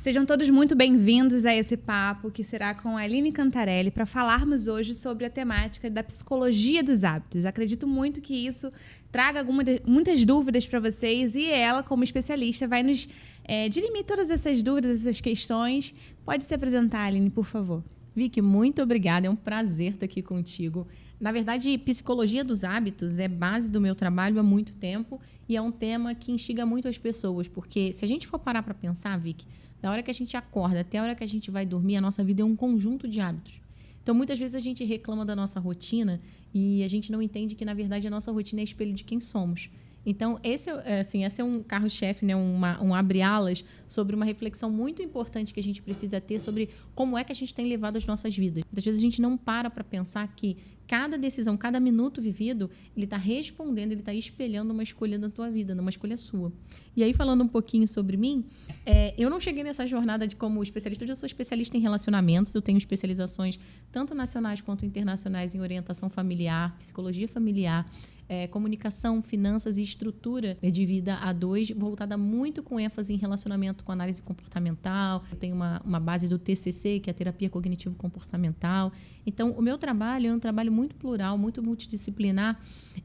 Sejam todos muito bem-vindos a esse papo que será com a Aline Cantarelli para falarmos hoje sobre a temática da psicologia dos hábitos. Acredito muito que isso traga muitas dúvidas para vocês e ela, como especialista, vai nos dirimir todas essas dúvidas, essas questões. Pode se apresentar, Aline, por favor. Vicky, muito obrigada. É um prazer estar aqui contigo. Na verdade, psicologia dos hábitos é base do meu trabalho há muito tempo e é um tema que instiga muito as pessoas, porque se a gente for parar para pensar, Vicky, da hora que a gente acorda até a hora que a gente vai dormir, a nossa vida é um conjunto de hábitos. Então, muitas vezes a gente reclama da nossa rotina e a gente não entende que, na verdade, a nossa rotina é espelho de quem somos. Então, esse é um carro-chefe, né? um abre-alas sobre uma reflexão muito importante que a gente precisa ter sobre como é que a gente tem levado as nossas vidas. Muitas vezes a gente não para pensar que cada decisão, cada minuto vivido, ele está respondendo, ele está espelhando uma escolha da tua vida, uma escolha sua. E aí, falando um pouquinho sobre mim, eu não cheguei nessa jornada de como especialista, eu sou especialista em relacionamentos, eu tenho especializações tanto nacionais quanto internacionais em orientação familiar, psicologia familiar, comunicação, finanças e estrutura de vida a dois, voltada muito com ênfase em relacionamento com análise comportamental. Eu tenho uma base do TCC, que é a terapia cognitivo-comportamental. Então, o meu trabalho é um trabalho muito plural, muito multidisciplinar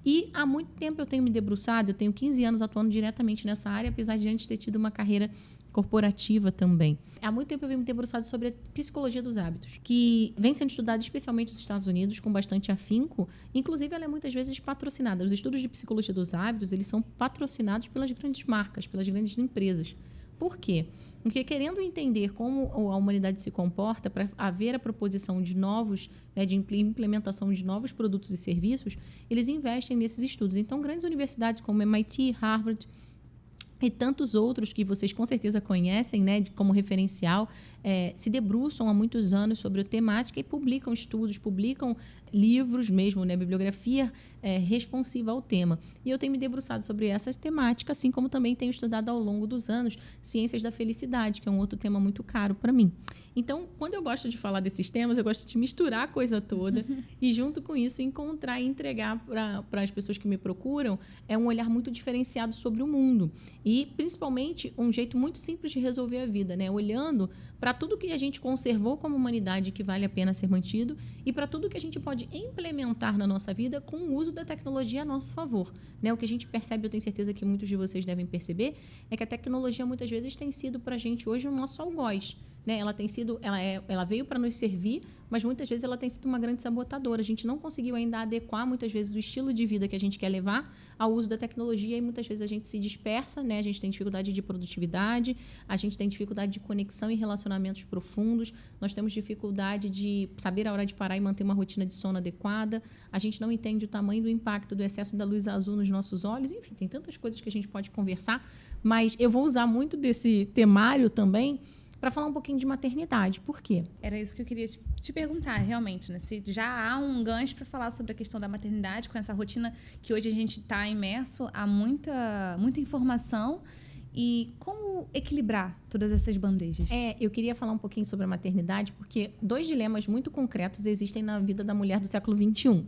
e há muito tempo eu tenho me debruçado, eu tenho 15 anos atuando diretamente nessa área, apesar de antes ter tido uma carreira corporativa também. Há muito tempo eu venho me debruçado sobre a psicologia dos hábitos, que vem sendo estudada especialmente nos Estados Unidos com bastante afinco. Inclusive, ela é muitas vezes patrocinada. Os estudos de psicologia dos hábitos, eles são patrocinados pelas grandes marcas, pelas grandes empresas. Por quê? Porque querendo entender como a humanidade se comporta para haver a proposição de novos, de implementação de novos produtos e serviços, eles investem nesses estudos. Então, grandes universidades como MIT, Harvard e tantos outros que vocês com certeza conhecem, como referencial, se debruçam há muitos anos sobre a temática e publicam estudos, publicam livros mesmo, bibliografia responsiva ao tema. E eu tenho me debruçado sobre essa temática, assim como também tenho estudado ao longo dos anos ciências da felicidade, que é um outro tema muito caro para mim. Então, quando eu gosto de falar desses temas, eu gosto de misturar a coisa toda e, junto com isso, encontrar e entregar para as pessoas que me procuram um olhar muito diferenciado sobre o mundo. E, principalmente, um jeito muito simples de resolver a vida, olhando para tudo que a gente conservou como humanidade que vale a pena ser mantido e para tudo que a gente pode implementar na nossa vida com o uso da tecnologia a nosso favor. O que a gente percebe, eu tenho certeza que muitos de vocês devem perceber, é que a tecnologia muitas vezes tem sido para a gente hoje o nosso algoz. Ela veio para nos servir, mas muitas vezes ela tem sido uma grande sabotadora. A gente não conseguiu ainda adequar muitas vezes o estilo de vida que a gente quer levar ao uso da tecnologia e muitas vezes a gente se dispersa, a gente tem dificuldade de produtividade, a gente tem dificuldade de conexão e relacionamentos profundos, nós temos dificuldade de saber a hora de parar e manter uma rotina de sono adequada, a gente não entende o tamanho do impacto do excesso da luz azul nos nossos olhos, enfim, tem tantas coisas que a gente pode conversar, mas eu vou usar muito desse temário também para falar um pouquinho de maternidade. Por quê? Era isso que eu queria te perguntar, realmente, se já há um gancho para falar sobre a questão da maternidade, com essa rotina que hoje a gente está imerso a muita informação, e como equilibrar todas essas bandejas? Eu queria falar um pouquinho sobre a maternidade, porque 2 dilemas muito concretos existem na vida da mulher do século XXI.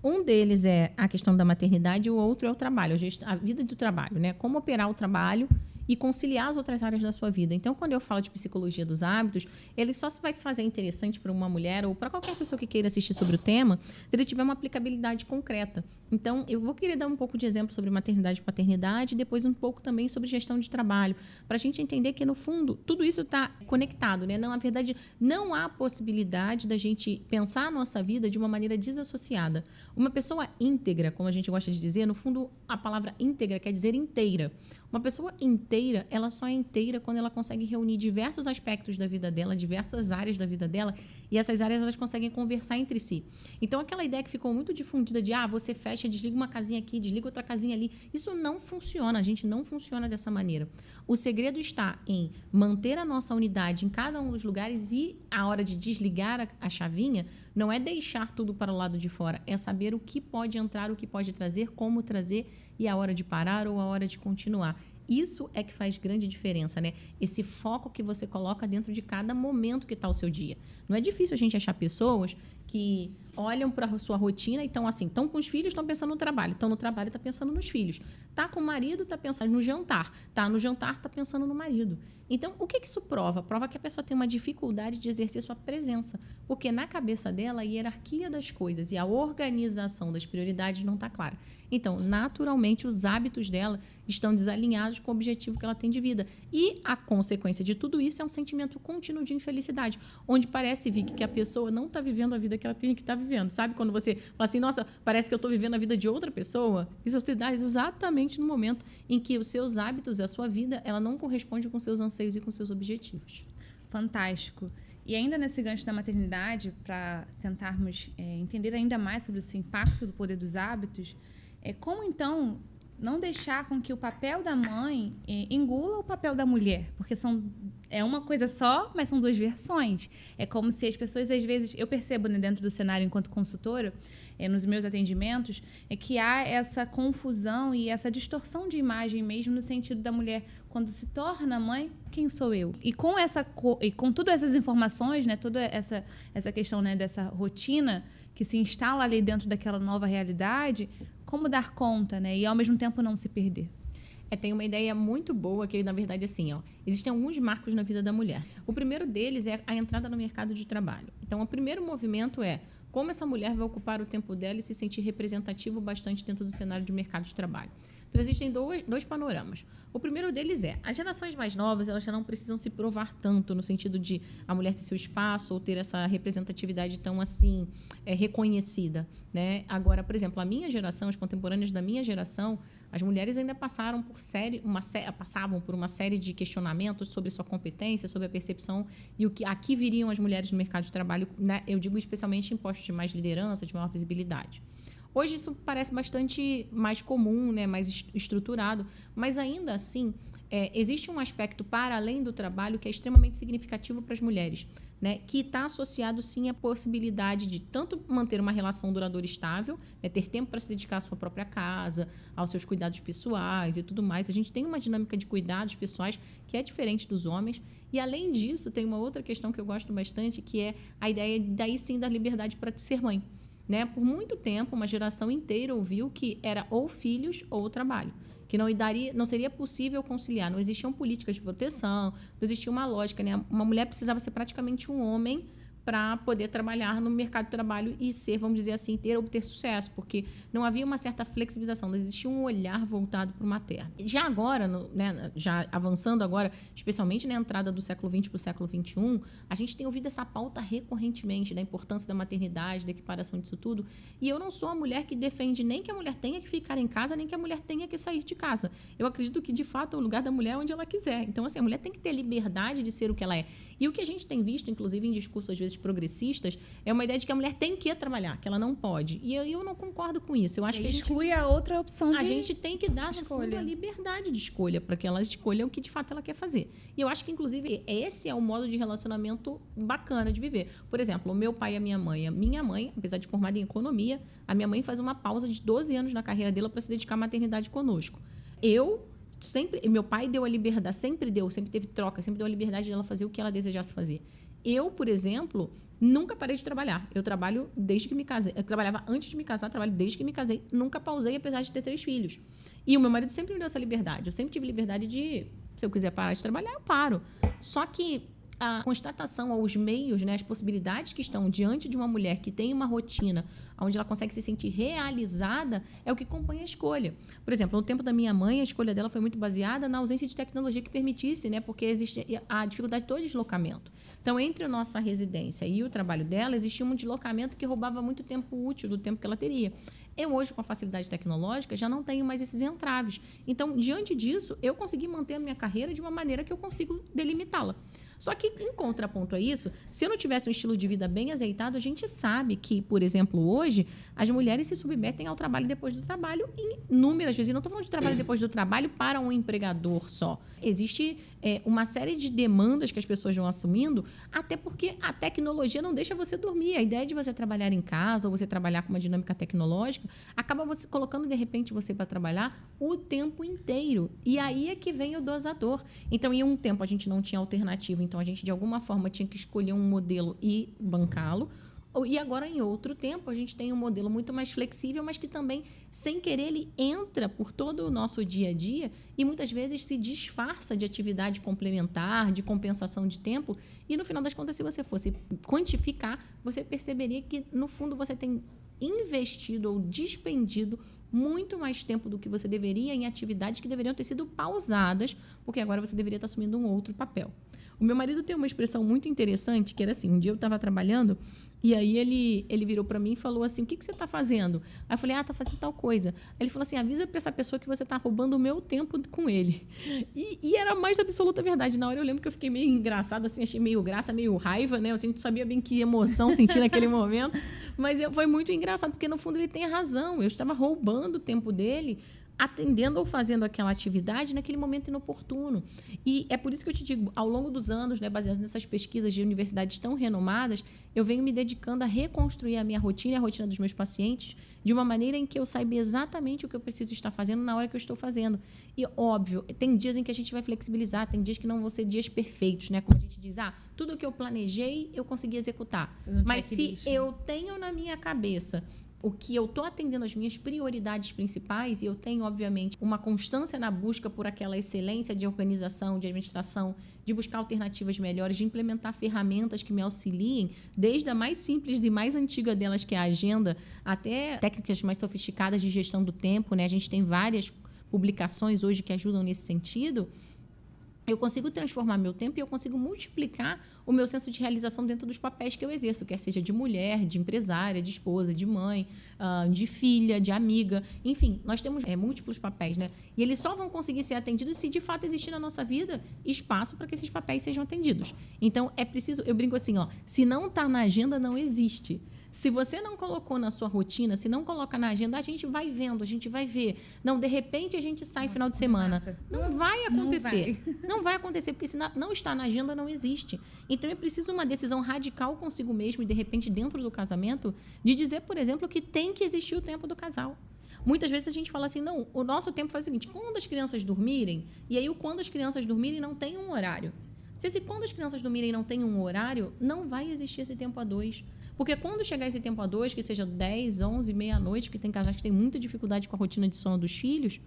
Um deles é a questão da maternidade e o outro é o trabalho, a vida do trabalho, como operar o trabalho e conciliar as outras áreas da sua vida. Então, quando eu falo de psicologia dos hábitos, ele só vai se fazer interessante para uma mulher ou para qualquer pessoa que queira assistir sobre o tema, se ele tiver uma aplicabilidade concreta. Então, eu vou querer dar um pouco de exemplo sobre maternidade e paternidade e depois um pouco também sobre gestão de trabalho, para a gente entender que, no fundo, tudo isso está conectado. Não, na verdade, não há possibilidade da gente pensar a nossa vida de uma maneira desassociada. Uma pessoa íntegra, como a gente gosta de dizer, no fundo, a palavra íntegra quer dizer inteira. Uma pessoa inteira, ela só é inteira quando ela consegue reunir diversos aspectos da vida dela, diversas áreas da vida dela, e essas áreas elas conseguem conversar entre si. Então, aquela ideia que ficou muito difundida de você fecha, desliga uma casinha aqui, desliga outra casinha ali, isso não funciona, a gente não funciona dessa maneira. O segredo está em manter a nossa unidade em cada um dos lugares e a hora de desligar a chavinha não é deixar tudo para o lado de fora, é saber o que pode entrar, o que pode trazer, como trazer e a hora de parar ou a hora de continuar. Isso é que faz grande diferença, Esse foco que você coloca dentro de cada momento que está o seu dia. Não é difícil a gente achar pessoas que olham para a sua rotina e estão assim, estão com os filhos, estão pensando no trabalho, estão no trabalho, estão pensando nos filhos. Tá com o marido, está pensando no jantar. Tá no jantar, está pensando no marido. Então, o que isso prova? Prova que a pessoa tem uma dificuldade de exercer sua presença, porque na cabeça dela a hierarquia das coisas e a organização das prioridades não está clara. Então, naturalmente, os hábitos dela estão desalinhados com o objetivo que ela tem de vida. E a consequência de tudo isso é um sentimento contínuo de infelicidade, onde parece, Vicky, que a pessoa não está vivendo a vida que ela tem que estar vivendo. Sabe quando você fala assim, nossa, parece que eu estou vivendo a vida de outra pessoa? Isso se dá exatamente no momento em que os seus hábitos, a sua vida, ela não corresponde com seus anseios e com seus objetivos. Fantástico. E ainda nesse gancho da maternidade, para tentarmos entender ainda mais sobre esse impacto do poder dos hábitos, como então não deixar com que o papel da mãe engula o papel da mulher? Porque é uma coisa só, mas são duas versões. É como se as pessoas, às vezes, eu percebo, né, dentro do cenário enquanto consultora, nos meus atendimentos, que há essa confusão e essa distorção de imagem mesmo no sentido da mulher, quando se torna mãe, quem sou eu? E com todas essas informações, né, toda essa questão, né, dessa rotina que se instala ali dentro daquela nova realidade, como dar conta, né, e ao mesmo tempo não se perder? Tem uma ideia muito boa que, na verdade, assim, existem alguns marcos na vida da mulher. O primeiro deles é a entrada no mercado de trabalho. Então, o primeiro movimento é como essa mulher vai ocupar o tempo dela e se sentir representativo bastante dentro do cenário de mercado de trabalho. Então, existem dois panoramas. O primeiro deles as gerações mais novas, elas já não precisam se provar tanto no sentido de a mulher ter seu espaço ou ter essa representatividade tão assim reconhecida, né? Agora, por exemplo, a minha geração, os contemporâneos da minha geração, as mulheres ainda passavam por uma série de questionamentos sobre sua competência, sobre a percepção e aqui viriam as mulheres no mercado de trabalho, né? Eu digo especialmente em postos de mais liderança, de maior visibilidade. Hoje isso parece bastante mais comum, né, mais estruturado, mas ainda assim existe um aspecto para além do trabalho que é extremamente significativo para as mulheres, né, que está associado sim à possibilidade de tanto manter uma relação duradoura estável, né, ter tempo para se dedicar à sua própria casa, aos seus cuidados pessoais e tudo mais. A gente tem uma dinâmica de cuidados pessoais que é diferente dos homens. E, além disso, tem uma outra questão que eu gosto bastante, que é a ideia, daí sim, da liberdade para ser mãe. Né? Por muito tempo, uma geração inteira ouviu que era ou filhos ou trabalho, que não seria possível conciliar, não existiam políticas de proteção, não existia uma lógica, né? Uma mulher precisava ser praticamente um homem para poder trabalhar no mercado de trabalho e ser, vamos dizer assim, obter sucesso, porque não havia uma certa flexibilização, não existia um olhar voltado para o materno. Já agora, né, já avançando agora, especialmente na entrada do século XX para o século XXI, a gente tem ouvido essa pauta recorrentemente da importância da maternidade, da equiparação disso tudo, e eu não sou a mulher que defende nem que a mulher tenha que ficar em casa, nem que a mulher tenha que sair de casa. Eu acredito que, de fato, o lugar da mulher é onde ela quiser. Então, assim, a mulher tem que ter liberdade de ser o que ela é. E o que a gente tem visto, inclusive, em discursos, às vezes, progressistas, é uma ideia de que a mulher tem que trabalhar, que ela não pode. E eu não concordo com isso. Eu acho que exclui a outra opção. A gente tem que dar, no fundo, a liberdade de escolha para que ela escolha o que de fato ela quer fazer. E eu acho que, inclusive, esse é o modo de relacionamento bacana de viver. Por exemplo, o meu pai e a minha mãe. A minha mãe, apesar de formada em economia, a minha mãe faz uma pausa de 12 anos na carreira dela para se dedicar à maternidade conosco. Meu pai deu a liberdade, sempre teve troca, sempre deu a liberdade dela fazer o que ela desejasse fazer. Eu, por exemplo, nunca parei de trabalhar. Eu trabalho desde que me casei. Eu trabalhava antes de me casar, trabalho desde que me casei. Nunca pausei, apesar de ter 3 filhos. E o meu marido sempre me deu essa liberdade. Eu sempre tive liberdade de, se eu quiser parar de trabalhar, eu paro. Só que a constatação aos meios, né, as possibilidades que estão diante de uma mulher que tem uma rotina onde ela consegue se sentir realizada é o que compõe a escolha. Por exemplo, no tempo da minha mãe, a escolha dela foi muito baseada na ausência de tecnologia que permitisse, né, porque existe a dificuldade do deslocamento. Então, entre a nossa residência e o trabalho dela, existia um deslocamento que roubava muito tempo útil do tempo que ela teria. Eu hoje, com a facilidade tecnológica, já não tenho mais esses entraves. Então, diante disso, eu consegui manter a minha carreira de uma maneira que eu consigo delimitá-la. Só que, em contraponto a isso, se eu não tivesse um estilo de vida bem azeitado, a gente sabe que, por exemplo, hoje, as mulheres se submetem ao trabalho depois do trabalho inúmeras vezes. E não estou falando de trabalho depois do trabalho para um empregador só. Existe uma série de demandas que as pessoas vão assumindo, até porque a tecnologia não deixa você dormir. A ideia de você trabalhar em casa ou você trabalhar com uma dinâmica tecnológica acaba você colocando, de repente, você para trabalhar o tempo inteiro. E aí é que vem o dosador. Então, em um tempo, a gente não tinha alternativa. Então, a gente, de alguma forma, tinha que escolher um modelo e bancá-lo. E agora, em outro tempo, a gente tem um modelo muito mais flexível, mas que também, sem querer, ele entra por todo o nosso dia a dia e muitas vezes se disfarça de atividade complementar, de compensação de tempo. E, no final das contas, se você fosse quantificar, você perceberia que, no fundo, você tem investido ou despendido muito mais tempo do que você deveria em atividades que deveriam ter sido pausadas, porque agora você deveria estar assumindo um outro papel. O meu marido tem uma expressão muito interessante, que era assim, um dia eu estava trabalhando e aí ele virou para mim e falou assim, o que você está fazendo? Aí eu falei, tá fazendo tal coisa. Aí ele falou assim, avisa para essa pessoa que você está roubando o meu tempo com ele. E era a mais absoluta verdade. Na hora eu lembro que eu fiquei meio engraçada, assim, achei meio graça, meio raiva, né? Assim, não sabia bem que emoção sentir naquele momento. Mas foi muito engraçado, porque no fundo ele tem razão. Eu estava roubando o tempo dele, atendendo ou fazendo aquela atividade naquele momento inoportuno. E é por isso que eu te digo, ao longo dos anos, né, baseado nessas pesquisas de universidades tão renomadas, eu venho me dedicando a reconstruir a minha rotina e a rotina dos meus pacientes de uma maneira em que eu saiba exatamente o que eu preciso estar fazendo na hora que eu estou fazendo. E, óbvio, tem dias em que a gente vai flexibilizar, tem dias que não vão ser dias perfeitos, né? Como a gente diz, tudo o que eu planejei, eu consegui executar. Mas se eu tenho na minha cabeça o que eu estou atendendo as minhas prioridades principais, e eu tenho, obviamente, uma constância na busca por aquela excelência de organização, de administração, de buscar alternativas melhores, de implementar ferramentas que me auxiliem, desde a mais simples e mais antiga delas, que é a agenda, até técnicas mais sofisticadas de gestão do tempo, né? A gente tem várias publicações hoje que ajudam nesse sentido. Eu consigo transformar meu tempo e eu consigo multiplicar o meu senso de realização dentro dos papéis que eu exerço, quer seja de mulher, de empresária, de esposa, de mãe, de filha, de amiga. Enfim, nós temos múltiplos papéis, né? E eles só vão conseguir ser atendidos se de fato existir na nossa vida espaço para que esses papéis sejam atendidos. Então, é preciso... Eu brinco assim, se não está na agenda, não existe. Se você não colocou na sua rotina, se não coloca na agenda, a gente vai vendo, a gente vai ver. Não, de repente a gente sai final de semana. Não vai acontecer. Não vai acontecer, porque se não está na agenda, não existe. Então, é preciso uma decisão radical consigo mesmo e, de repente, dentro do casamento, de dizer, por exemplo, que tem que existir o tempo do casal. Muitas vezes a gente fala assim, não, o nosso tempo faz o seguinte, quando as crianças dormirem, e aí quando as crianças dormirem não tem um horário. Se quando as crianças dormirem não tem um horário, não vai existir esse tempo a dois. Porque quando chegar esse tempo a dois, que seja 10, 11, meia-noite, porque tem casais que têm muita dificuldade com a rotina de sono dos filhos,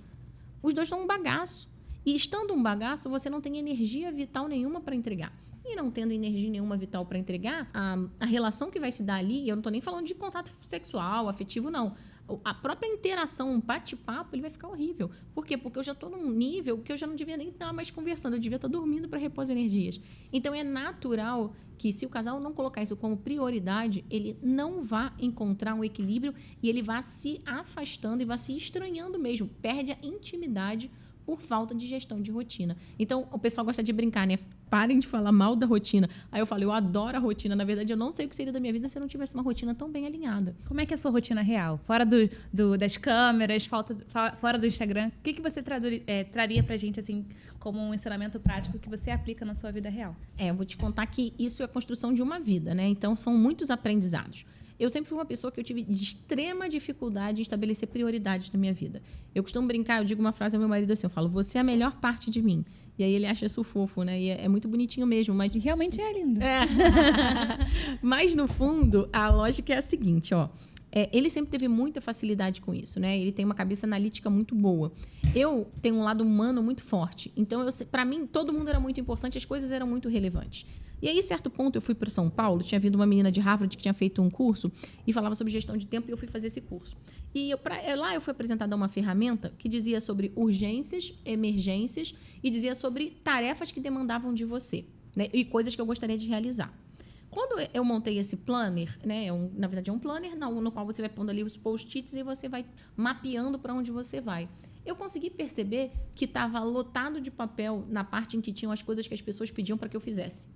os dois estão um bagaço. E estando um bagaço, você não tem energia vital nenhuma para entregar. E não tendo energia nenhuma vital para entregar, a relação que vai se dar ali, eu não estou nem falando de contato sexual, afetivo, não. A própria interação, um bate-papo, ele vai ficar horrível. Por quê? Porque eu já estou num nível que eu já não devia nem estar mais conversando, eu devia estar dormindo para repor as energias. Então, é natural que, se o casal não colocar isso como prioridade, ele não vai encontrar um equilíbrio e ele vai se afastando e vai se estranhando mesmo. Perde a intimidade por falta de gestão de rotina. Então, o pessoal gosta de brincar, né? Parem de falar mal da rotina. Aí eu falo, eu adoro a rotina. Na verdade, eu não sei o que seria da minha vida se eu não tivesse uma rotina tão bem alinhada. Como é que é a sua rotina real? Fora das câmeras, fora do Instagram, o que você traria pra gente, assim, como um ensinamento prático que você aplica na sua vida real? Eu vou te contar que isso é a construção de uma vida, né? Então, são muitos aprendizados. Eu sempre fui uma pessoa que eu tive de extrema dificuldade em estabelecer prioridades na minha vida. Eu costumo brincar, eu digo uma frase ao meu marido assim, eu falo, você é a melhor parte de mim. E aí ele acha isso fofo, né? E é muito bonitinho mesmo. Mas realmente é lindo. Mas, no fundo, a lógica é a seguinte, ele sempre teve muita facilidade com isso, né? Ele tem uma cabeça analítica muito boa. Eu tenho um lado humano muito forte. Então, para mim, todo mundo era muito importante, as coisas eram muito relevantes. E aí, certo ponto, eu fui para São Paulo, tinha vindo uma menina de Harvard que tinha feito um curso e falava sobre gestão de tempo e eu fui fazer esse curso. E lá eu fui apresentada uma ferramenta que dizia sobre urgências, emergências e dizia sobre tarefas que demandavam de você, né? E coisas que eu gostaria de realizar. Quando eu montei esse planner, né, na verdade é um planner no qual você vai pondo ali os post-its e você vai mapeando para onde você vai. Eu consegui perceber que estava lotado de papel na parte em que tinham as coisas que as pessoas pediam para que eu fizesse.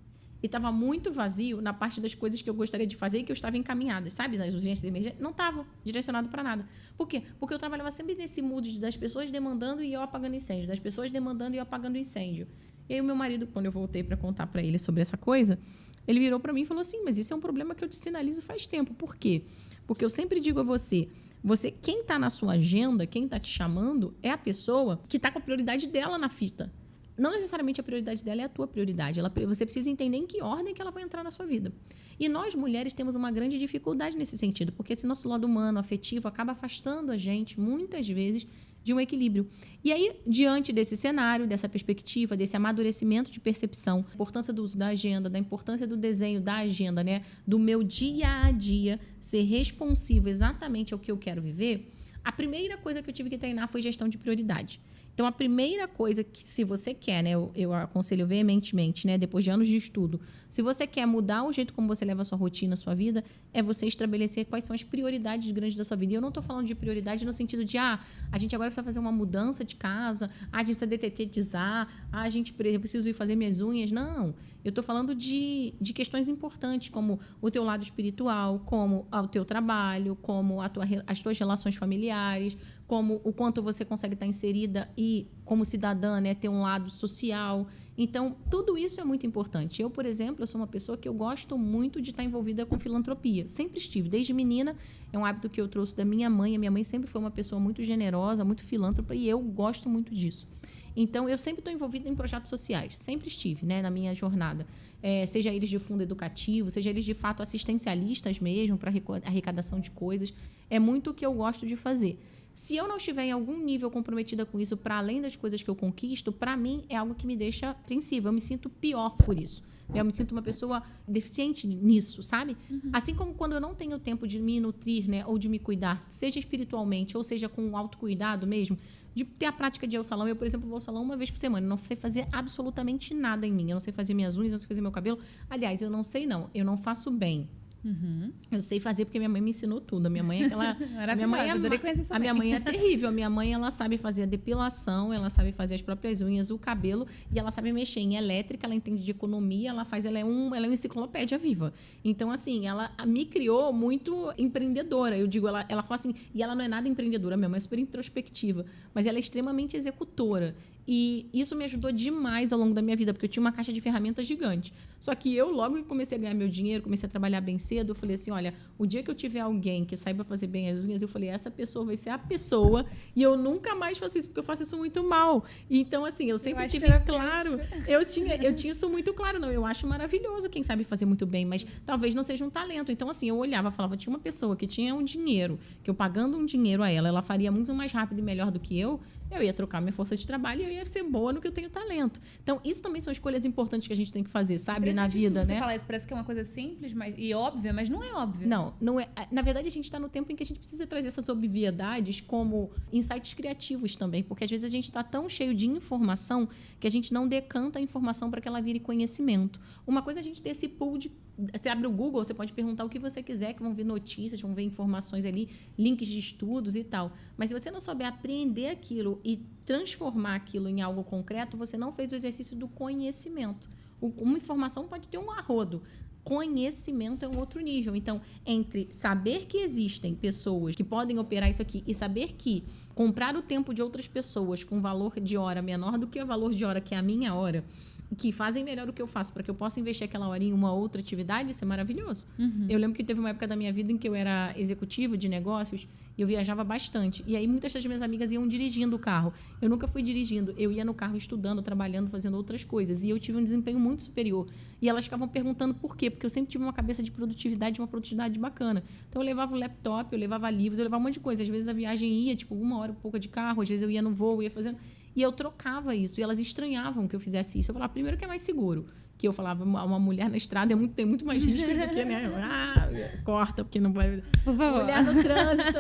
E estava muito vazio na parte das coisas que eu gostaria de fazer e que eu estava encaminhada, sabe? Nas urgências de emergência, não estava direcionado para nada. Por quê? Porque eu trabalhava sempre nesse mood das pessoas demandando e eu apagando incêndio, das pessoas demandando e eu apagando incêndio. E aí o meu marido, quando eu voltei para contar para ele sobre essa coisa, ele virou para mim e falou assim, mas isso é um problema que eu te sinalizo faz tempo. Por quê? Porque eu sempre digo a você, quem está na sua agenda, quem está te chamando, é a pessoa que está com a prioridade dela na fita. não necessariamente a prioridade dela é a tua prioridade. Você precisa entender em que ordem que ela vai entrar na sua vida. E nós, mulheres, temos uma grande dificuldade nesse sentido, porque esse nosso lado humano, afetivo, acaba afastando a gente, muitas vezes, de um equilíbrio. E aí, diante desse cenário, dessa perspectiva, desse amadurecimento de percepção, a importância do uso da agenda, da importância do desenho da agenda, né? Do meu dia a dia ser responsivo exatamente ao que eu quero viver, a primeira coisa que eu tive que treinar foi gestão de prioridade. Então, a primeira coisa que, se você quer, né, eu aconselho veementemente, né, depois de anos de estudo, se você quer mudar o jeito como você leva a sua rotina, a sua vida, é você estabelecer quais são as prioridades grandes da sua vida. E eu não estou falando de prioridade no sentido de, a gente agora precisa fazer uma mudança de casa, a gente precisa detetizar, eu preciso ir fazer minhas unhas. Não, eu estou falando de questões importantes, como o teu lado espiritual, como o teu trabalho, como as tuas relações familiares, como o quanto você consegue estar inserida e, como cidadã, né, ter um lado social. Então, tudo isso é muito importante. Eu, por exemplo, eu sou uma pessoa que eu gosto muito de estar envolvida com filantropia. Sempre estive. Desde menina, é um hábito que eu trouxe da minha mãe. A minha mãe sempre foi uma pessoa muito generosa, muito filântropa, e eu gosto muito disso. Então, eu sempre estou envolvida em projetos sociais. Sempre estive, né, na minha jornada. Seja eles de fundo educativo, seja eles, de fato, assistencialistas mesmo, para arrecadação de coisas. É muito o que eu gosto de fazer. Se eu não estiver em algum nível comprometida com isso, para além das coisas que eu conquisto, para mim é algo que me deixa apreensiva. Eu me sinto pior por isso. Eu me sinto uma pessoa deficiente nisso, sabe? Uhum. Assim como quando eu não tenho tempo de me nutrir, né, ou de me cuidar, seja espiritualmente, ou seja com autocuidado mesmo, de ter a prática de ir ao salão. Eu, por exemplo, vou ao salão uma vez por semana. Eu não sei fazer absolutamente nada em mim. Eu não sei fazer minhas unhas, eu não sei fazer meu cabelo. Aliás, eu não sei não. Eu não faço bem. Uhum. Eu sei fazer porque minha mãe me ensinou tudo. A minha mãe é aquela. A minha mãe é terrível. A minha mãe, ela sabe fazer a depilação, ela sabe fazer as próprias unhas, o cabelo, e ela sabe mexer em elétrica, ela entende de economia, ela é uma enciclopédia viva. Então, assim, ela me criou muito empreendedora. Eu digo, ela fala assim, e ela não é nada empreendedora, minha mãe é super introspectiva, mas ela é extremamente executora. E isso me ajudou demais ao longo da minha vida, porque eu tinha uma caixa de ferramentas gigante. Só que eu, logo que comecei a ganhar meu dinheiro, comecei a trabalhar bem cedo, eu falei assim, olha, o dia que eu tiver alguém que saiba fazer bem as unhas, eu falei, essa pessoa vai ser a pessoa, e eu nunca mais faço isso, porque eu faço isso muito mal. Então, assim, eu sempre tive claro, eu tinha isso muito claro, não, eu acho maravilhoso quem sabe fazer muito bem, mas talvez não seja um talento. Então, assim, eu olhava, falava, tinha uma pessoa que tinha um dinheiro, que eu pagando um dinheiro a ela faria muito mais rápido e melhor do que eu ia trocar minha força de trabalho e eu ia ser boa no que eu tenho talento. Então, isso também são escolhas importantes que a gente tem que fazer, sabe? Na vida, né? Você fala isso, parece que é uma coisa simples e óbvia, mas não é óbvia. Não é. Na verdade, a gente está no tempo em que a gente precisa trazer essas obviedades como insights criativos também, porque às vezes a gente está tão cheio de informação que a gente não decanta a informação para que ela vire conhecimento. Uma coisa é a gente ter esse pool de... Você abre o Google, você pode perguntar o que você quiser, que vão ver notícias, vão ver informações ali, links de estudos e tal. Mas se você não souber apreender aquilo e transformar aquilo em algo concreto, você não fez o exercício do conhecimento. Uma informação pode ter um arrodo. Conhecimento é um outro nível. Então, entre saber que existem pessoas que podem operar isso aqui e saber que comprar o tempo de outras pessoas com valor de hora menor do que o valor de hora que é a minha hora, que fazem melhor do que eu faço para que eu possa investir aquela hora em uma outra atividade, isso é maravilhoso. Uhum. Eu lembro que teve uma época da minha vida em que eu era executiva de negócios e eu viajava bastante. E aí muitas das minhas amigas iam dirigindo o carro. Eu nunca fui dirigindo. Eu ia no carro estudando, trabalhando, fazendo outras coisas. E eu tive um desempenho muito superior. E elas ficavam perguntando por quê? Porque eu sempre tive uma cabeça de produtividade, uma produtividade bacana. Então eu levava o laptop, eu levava livros, eu levava um monte de coisa. Às vezes a viagem ia, tipo, 1 hora e pouca de carro. Às vezes eu ia no voo, ia fazendo... E eu trocava isso. E elas estranhavam que eu fizesse isso. Eu falava, primeiro que é mais seguro. Que eu falava, uma mulher na estrada tem muito mais riscos do que, né? Corta, porque não vai... Por favor. Mulher no trânsito...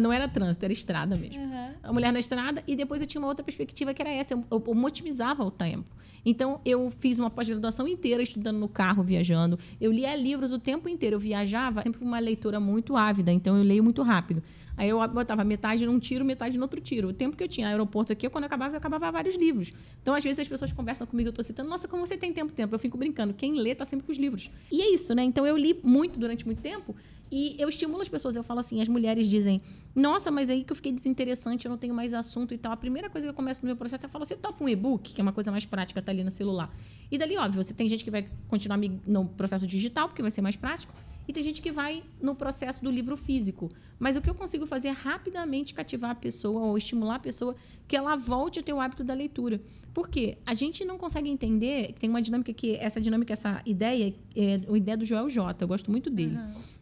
Não era trânsito, era estrada mesmo. Uhum. A mulher na estrada. E depois eu tinha uma outra perspectiva, que era essa. Eu otimizava o tempo. Então, eu fiz uma pós-graduação inteira estudando no carro, viajando. Eu lia livros o tempo inteiro. Eu viajava, sempre fui uma leitora muito ávida. Então, eu leio muito rápido. Aí eu botava metade num tiro, metade no outro tiro. O tempo que eu tinha no aeroporto aqui, quando eu acabava vários livros. Então, às vezes, as pessoas conversam comigo, eu estou citando, nossa, como você tem tempo? Eu fico brincando. Quem lê está sempre com os livros. E é isso, né? Então, eu li muito durante muito tempo e eu estimulo as pessoas. Eu falo assim, as mulheres dizem, nossa, mas aí que eu fiquei desinteressante, eu não tenho mais assunto e tal. A primeira coisa que eu começo no meu processo, eu falo, você topa um e-book, que é uma coisa mais prática, tá ali no celular. E dali, óbvio, você tem gente que vai continuar no processo digital, porque vai ser mais prático. E tem gente que vai no processo do livro físico. Mas o que eu consigo fazer é rapidamente cativar a pessoa ou estimular a pessoa que ela volte a ter o hábito da leitura. Por quê? A gente não consegue entender, tem uma dinâmica que, essa ideia é a ideia do Joel J. Eu gosto muito dele.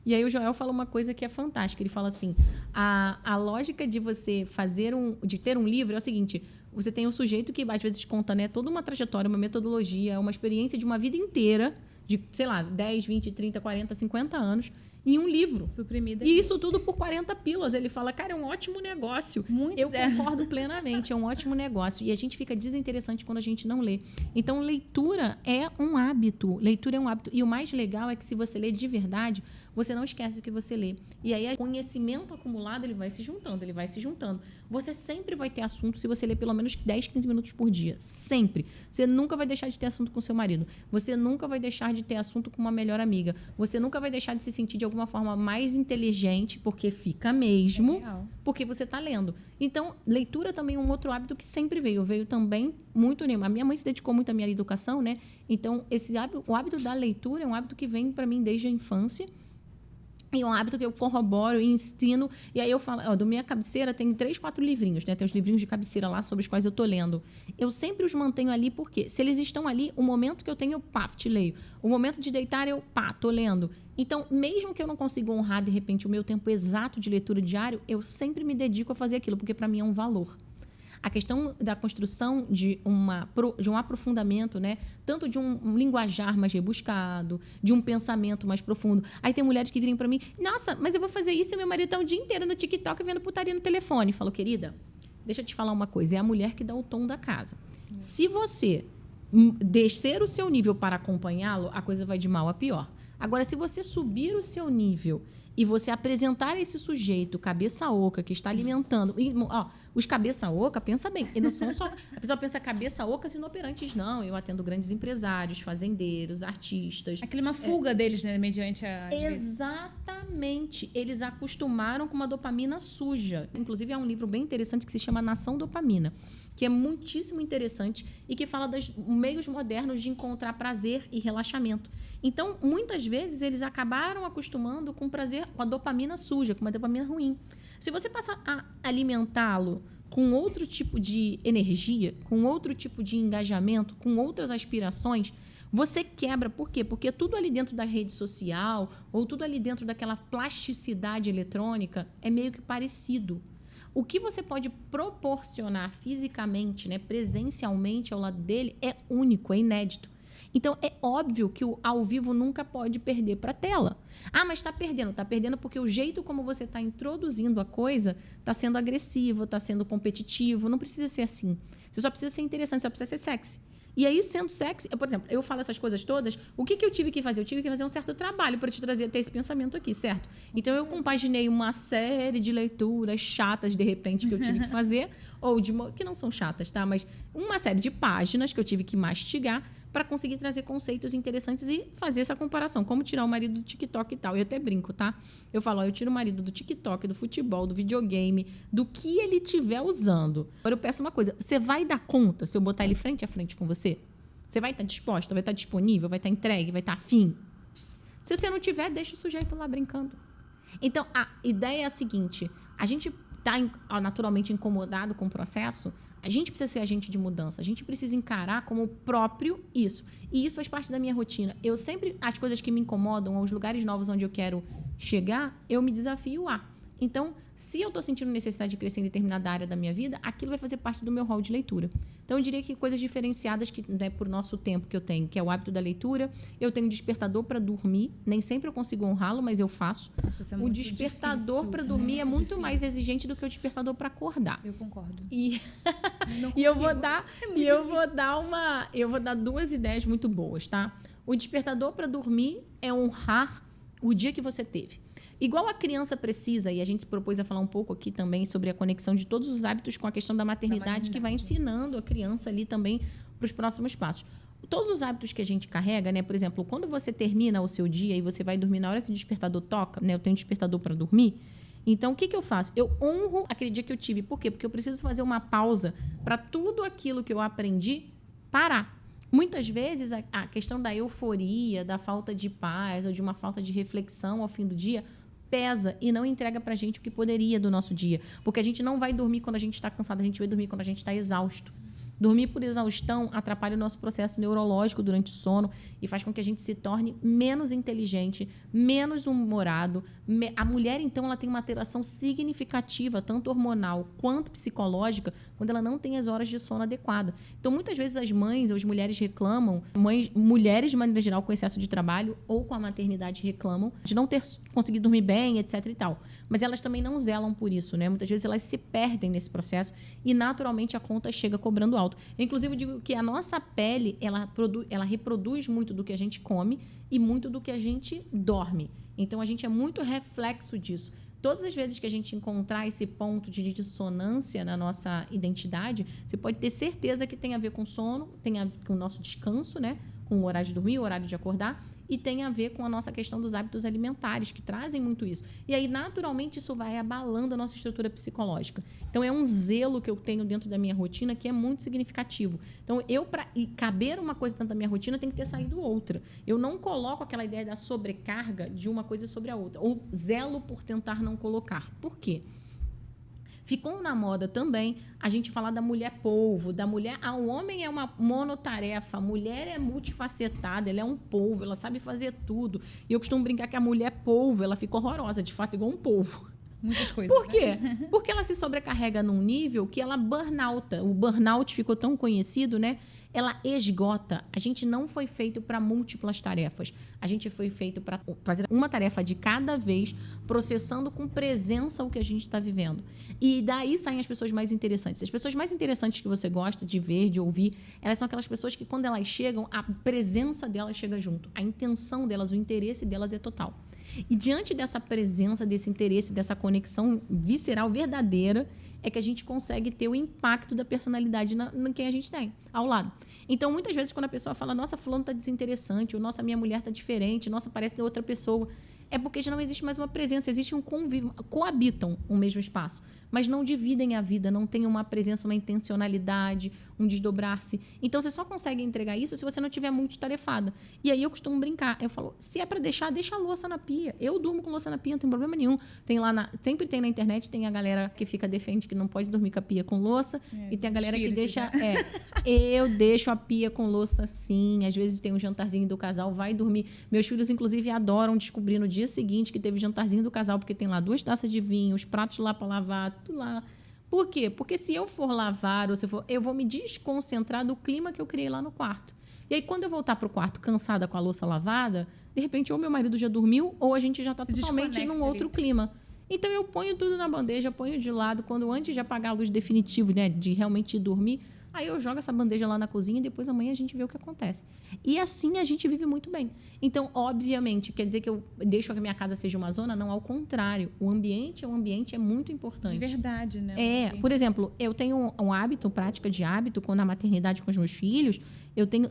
E aí o Joel fala uma coisa que é fantástica. Ele fala assim, a lógica de você de ter um livro é o seguinte, você tem um sujeito que às vezes conta, né, toda uma trajetória, uma metodologia, uma experiência de uma vida inteira, de, sei lá, 10, 20, 30, 40, 50 anos, em um livro. Suprimida. E isso tudo por 40 pílulas. Ele fala, cara, é um ótimo negócio. Eu concordo plenamente, é um ótimo negócio. E a gente fica desinteressante quando a gente não lê. Então, leitura é um hábito. Leitura é um hábito. E o mais legal é que se você lê de verdade, você não esquece o que você lê. E aí, o conhecimento acumulado, ele vai se juntando, ele vai se juntando. Você sempre vai ter assunto se você ler pelo menos 10, 15 minutos por dia. Sempre. Você nunca vai deixar de ter assunto com seu marido. Você nunca vai deixar de ter assunto com uma melhor amiga. Você nunca vai deixar de se sentir de alguma forma mais inteligente, porque fica mesmo, porque você está lendo. Então, leitura também é um outro hábito que sempre veio. Veio também muito... A minha mãe se dedicou muito à minha educação, né? Então, o hábito da leitura é um hábito que vem para mim desde a infância. E um hábito que eu corroboro e ensino. E aí eu falo, do minha cabeceira tem 3, 4 livrinhos, né? Tem os livrinhos de cabeceira lá sobre os quais eu tô lendo. Eu sempre os mantenho ali, porque se eles estão ali, o momento que eu tenho, eu te leio. O momento de deitar, eu tô lendo. Então, mesmo que eu não consiga honrar, de repente, o meu tempo exato de leitura diário, eu sempre me dedico a fazer aquilo, porque para mim é um valor. A questão da construção de um aprofundamento, né? Tanto de um linguajar mais rebuscado, de um pensamento mais profundo. Aí tem mulheres que virem para mim, nossa, mas eu vou fazer isso e meu marido está o dia inteiro no TikTok vendo putaria no telefone. Falo, querida, deixa eu te falar uma coisa, é a mulher que dá o tom da casa. Se você descer o seu nível para acompanhá-lo, a coisa vai de mal a pior. Agora, se você subir o seu nível e você apresentar esse sujeito cabeça oca que está alimentando... os cabeça oca, pensa bem, eles não são só... A pessoa pensa cabeça ocas inoperantes. Não, eu atendo grandes empresários, fazendeiros, artistas. Aquele uma fuga deles, né? Mediante a... Exatamente. Eles acostumaram com uma dopamina suja. Inclusive, há um livro bem interessante que se chama Nação Dopamina, que é muitíssimo interessante e que fala dos meios modernos de encontrar prazer e relaxamento. Então, muitas vezes, eles acabaram acostumando com prazer, com a dopamina suja, com uma dopamina ruim. Se você passar a alimentá-lo com outro tipo de energia, com outro tipo de engajamento, com outras aspirações, você quebra. Por quê? Porque tudo ali dentro da rede social ou tudo ali dentro daquela plasticidade eletrônica é meio que parecido. O que você pode proporcionar fisicamente, né, presencialmente ao lado dele é único, é inédito. Então, é óbvio que o ao vivo nunca pode perder para a tela. Ah, mas está perdendo. Está perdendo porque o jeito como você está introduzindo a coisa está sendo agressivo, está sendo competitivo. Não precisa ser assim. Você só precisa ser interessante, só precisa ser sexy. E aí, sendo sexy, por exemplo, eu falo essas coisas todas, o que eu tive que fazer? Eu tive que fazer um certo trabalho para te trazer até esse pensamento aqui, certo? Então, eu compaginei uma série de leituras chatas, de repente, que eu tive que fazer, ou que não são chatas, tá? Mas uma série de páginas que eu tive que mastigar para conseguir trazer conceitos interessantes e fazer essa comparação. Como tirar o marido do TikTok e tal. Eu até brinco, tá? Eu falo, eu tiro o marido do TikTok, do futebol, do videogame, do que ele estiver usando. Agora eu peço uma coisa, você vai dar conta se eu botar ele frente a frente com você? Você vai estar disposta, vai estar disponível, vai estar entregue, vai estar afim? Se você não tiver, deixa o sujeito lá brincando. Então, a ideia é a seguinte, a gente está naturalmente incomodado com o processo, a gente precisa ser agente de mudança. A gente precisa encarar como próprio isso. E isso faz parte da minha rotina. Eu sempre, as coisas que me incomodam, os lugares novos onde eu quero chegar, eu me desafio a. Então, se eu estou sentindo necessidade de crescer em determinada área da minha vida, aquilo vai fazer parte do meu rol de leitura. Então, eu diria que coisas diferenciadas que, né, por nosso tempo que eu tenho, que é o hábito da leitura, eu tenho despertador para dormir, nem sempre eu consigo honrá-lo, mas eu faço. Nossa, o despertador para dormir é muito mais exigente do que o despertador para acordar. Eu concordo. E eu vou dar 2 ideias muito boas, tá? O despertador para dormir é honrar o dia que você teve. Igual a criança precisa, e a gente se propôs a falar um pouco aqui também sobre a conexão de todos os hábitos com a questão da maternidade, que vai ensinando a criança ali também para os próximos passos. Todos os hábitos que a gente carrega, né? Por exemplo, quando você termina o seu dia e você vai dormir na hora que o despertador toca, né? Eu tenho despertador para dormir. Então, o que eu faço? Eu honro aquele dia que eu tive. Por quê? Porque eu preciso fazer uma pausa para tudo aquilo que eu aprendi parar. Muitas vezes, a questão da euforia, da falta de paz ou de uma falta de reflexão ao fim do dia pesa e não entrega pra gente o que poderia do nosso dia. Porque a gente não vai dormir quando a gente está cansado, a gente vai dormir quando a gente está exausto. Dormir por exaustão atrapalha o nosso processo neurológico durante o sono e faz com que a gente se torne menos inteligente, menos humorado. A mulher, então, ela tem uma alteração significativa, tanto hormonal quanto psicológica, quando ela não tem as horas de sono adequadas. Então, muitas vezes as mães ou as mulheres reclamam, mulheres de maneira geral com excesso de trabalho ou com a maternidade reclamam de não ter conseguido dormir bem, etc e tal. Mas elas também não zelam por isso, né? Muitas vezes elas se perdem nesse processo e naturalmente a conta chega cobrando alto. Eu, inclusive, digo que a nossa pele, ela reproduz muito do que a gente come e muito do que a gente dorme. Então, a gente é muito reflexo disso. Todas as vezes que a gente encontrar esse ponto de dissonância na nossa identidade, você pode ter certeza que tem a ver com sono, tem a ver com o nosso descanso, né? Com o horário de dormir, o horário de acordar, e tem a ver com a nossa questão dos hábitos alimentares, que trazem muito isso. E aí, naturalmente, isso vai abalando a nossa estrutura psicológica. Então, é um zelo que eu tenho dentro da minha rotina que é muito significativo. Então, para caber uma coisa dentro da minha rotina, tem que ter saído outra. Eu não coloco aquela ideia da sobrecarga de uma coisa sobre a outra. Ou zelo por tentar não colocar. Por quê? Ficou na moda também a gente falar da mulher polvo, da mulher... o homem é uma monotarefa, a mulher é multifacetada, ela é um polvo, ela sabe fazer tudo. E eu costumo brincar que a mulher polvo, ela fica horrorosa, de fato, igual um polvo. Muitas coisas. Por quê? Porque ela se sobrecarrega num nível que ela burnouta. O burnout ficou tão conhecido, né? Ela esgota. A gente não foi feito para múltiplas tarefas. A gente foi feito para fazer uma tarefa de cada vez, processando com presença o que a gente está vivendo. E daí saem as pessoas mais interessantes. As pessoas mais interessantes que você gosta de ver, de ouvir, elas são aquelas pessoas que, quando elas chegam, a presença delas chega junto. A intenção delas, o interesse delas é total. E diante dessa presença, desse interesse, dessa conexão visceral, verdadeira, é que a gente consegue ter o impacto da personalidade no quem a gente tem, ao lado. Então, muitas vezes, quando a pessoa fala, nossa, fulano está desinteressante, ou nossa, minha mulher está diferente, nossa, parece outra pessoa, é porque já não existe mais uma presença, existe um convívio, coabitam o mesmo espaço, mas não dividem a vida, não tem uma presença, uma intencionalidade, um desdobrar-se. Então, você só consegue entregar isso se você não tiver multitarefada. E aí eu costumo brincar, eu falo, se é para deixar, deixa a louça na pia. Eu durmo com louça na pia, não tem problema nenhum. Sempre tem na internet, tem a galera que defende que não pode dormir com a pia com louça, e tem a galera que deixa... eu deixo a pia com louça sim, às vezes tem um jantarzinho do casal, vai dormir. Meus filhos, inclusive, adoram descobrir no dia seguinte que teve jantarzinho do casal, porque tem lá 2 taças de vinho, os pratos lá para lavar, tudo lá. Por quê? Porque se eu for lavar, ou eu vou me desconcentrar do clima que eu criei lá no quarto. E aí, quando eu voltar para o quarto cansada com a louça lavada, de repente, ou meu marido já dormiu, ou a gente já está totalmente num outro clima. Então, eu ponho tudo na bandeja, ponho de lado, antes de apagar a luz definitiva, né, de realmente dormir, aí eu jogo essa bandeja lá na cozinha e depois amanhã a gente vê o que acontece. E assim a gente vive muito bem. Então, obviamente, quer dizer que eu deixo que a minha casa seja uma zona? Não, ao contrário. O ambiente é muito importante. De verdade, né? Por exemplo, eu tenho um hábito, prática de hábito, na maternidade com os meus filhos,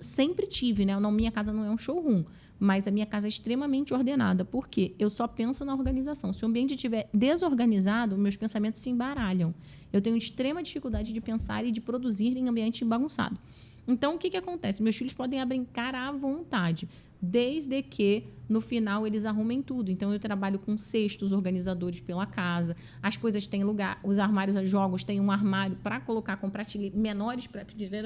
sempre tive, né? Minha casa não é um showroom, mas a minha casa é extremamente ordenada. Por quê? Eu só penso na organização. Se o ambiente estiver desorganizado, meus pensamentos se embaralham. Eu tenho extrema dificuldade de pensar e de produzir em ambiente bagunçado. Então, o que acontece? Meus filhos podem brincar à vontade, desde que, no final, eles arrumem tudo. Então, eu trabalho com cestos organizadores pela casa, as coisas têm lugar, os armários, os jogos têm um armário para colocar com prateleiras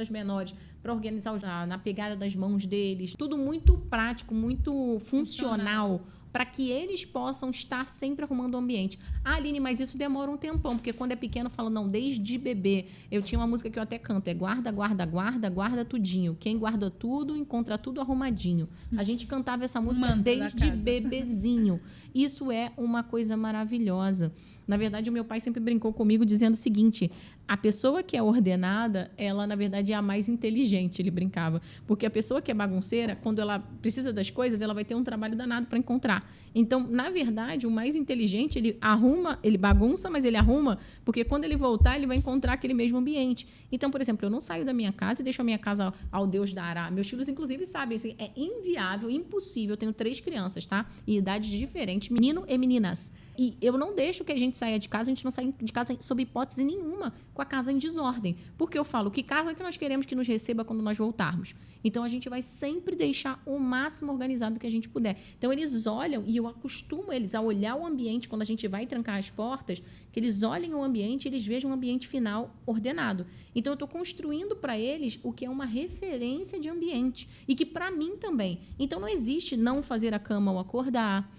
menores, para organizar na pegada das mãos deles. Tudo muito prático, muito funcional, para que eles possam estar sempre arrumando o ambiente. Ah, Aline, mas isso demora um tempão, porque quando é pequeno, eu falo, não, desde bebê. Eu tinha uma música que eu até canto, guarda, guarda, guarda, guarda tudinho. Quem guarda tudo, encontra tudo arrumadinho. A gente cantava essa música desde bebezinho. Isso é uma coisa maravilhosa. Na verdade, o meu pai sempre brincou comigo dizendo o seguinte, a pessoa que é ordenada, ela, na verdade, é a mais inteligente, ele brincava. Porque a pessoa que é bagunceira, quando ela precisa das coisas, ela vai ter um trabalho danado para encontrar. Então, na verdade, o mais inteligente, ele bagunça, mas ele arruma, porque quando ele voltar, ele vai encontrar aquele mesmo ambiente. Então, por exemplo, eu não saio da minha casa e deixo a minha casa ao Deus dará. Meus filhos, inclusive, sabem, assim, é inviável, impossível. Eu tenho 3 crianças, tá? Em idades diferentes, menino e meninas. E eu não deixo que a gente saia de casa, a gente não sai de casa sob hipótese nenhuma com a casa em desordem. Porque eu falo, que casa que nós queremos que nos receba quando nós voltarmos? Então, a gente vai sempre deixar o máximo organizado que a gente puder. Então, eles olham, e eu acostumo eles a olhar o ambiente quando a gente vai trancar as portas, que eles olhem o ambiente e eles vejam o ambiente final ordenado. Então, eu estou construindo para eles o que é uma referência de ambiente. E que para mim também. Então, não existe não fazer a cama ao acordar.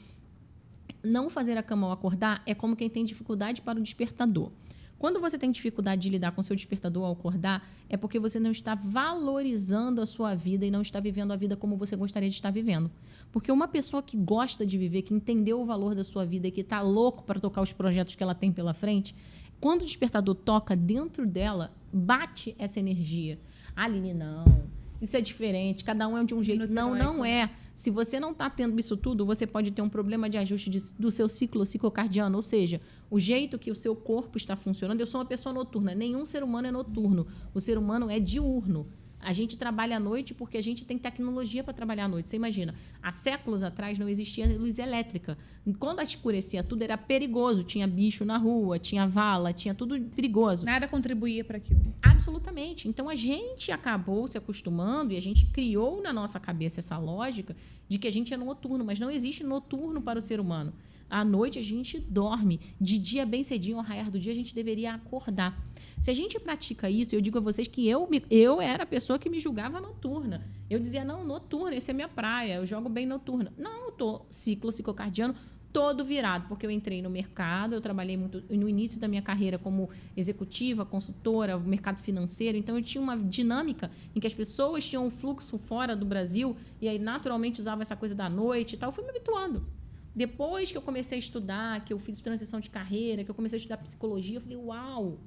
Não fazer a cama ao acordar é como quem tem dificuldade para o despertador. Quando você tem dificuldade de lidar com o seu despertador ao acordar, é porque você não está valorizando a sua vida e não está vivendo a vida como você gostaria de estar vivendo. Porque uma pessoa que gosta de viver, que entendeu o valor da sua vida e que está louco para tocar os projetos que ela tem pela frente, quando o despertador toca dentro dela, bate essa energia. Aline, não. Isso é diferente, cada um é de um jeito. Não é. Se você não está tendo isso tudo, você pode ter um problema de ajuste do seu ciclo ciclocardiano, ou seja, o jeito que o seu corpo está funcionando. Eu sou uma pessoa noturna, nenhum ser humano é noturno. O ser humano é diurno. A gente trabalha à noite porque a gente tem tecnologia para trabalhar à noite. Você imagina, há séculos atrás não existia luz elétrica. Quando escurecia tudo, era perigoso. Tinha bicho na rua, tinha vala, tinha tudo perigoso. Nada contribuía para aquilo. Absolutamente. Então, a gente acabou se acostumando e a gente criou na nossa cabeça essa lógica de que a gente é noturno, mas não existe noturno para o ser humano. À noite, a gente dorme. De dia, bem cedinho, ao raiar do dia, a gente deveria acordar. Se a gente pratica isso, eu digo a vocês que eu era a pessoa que me julgava noturna. Eu dizia, não, noturna, essa é minha praia, eu jogo bem noturna. Não, eu tô ciclocardiano todo virado, porque eu entrei no mercado, eu trabalhei muito no início da minha carreira como executiva, consultora, mercado financeiro, então eu tinha uma dinâmica em que as pessoas tinham um fluxo fora do Brasil e aí naturalmente usava essa coisa da noite e tal, eu fui me habituando. Depois que eu comecei a estudar, que eu fiz transição de carreira, que eu comecei a estudar psicologia, eu falei, uau,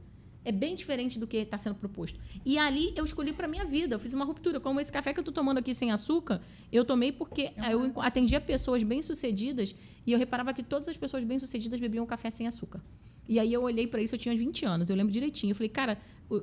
é bem diferente do que está sendo proposto. E ali eu escolhi para minha vida, eu fiz uma ruptura. Como esse café que eu estou tomando aqui sem açúcar, eu tomei porque eu atendia pessoas bem-sucedidas e eu reparava que todas as pessoas bem-sucedidas bebiam café sem açúcar. E aí eu olhei para isso, eu tinha 20 anos, eu lembro direitinho. Eu falei, cara,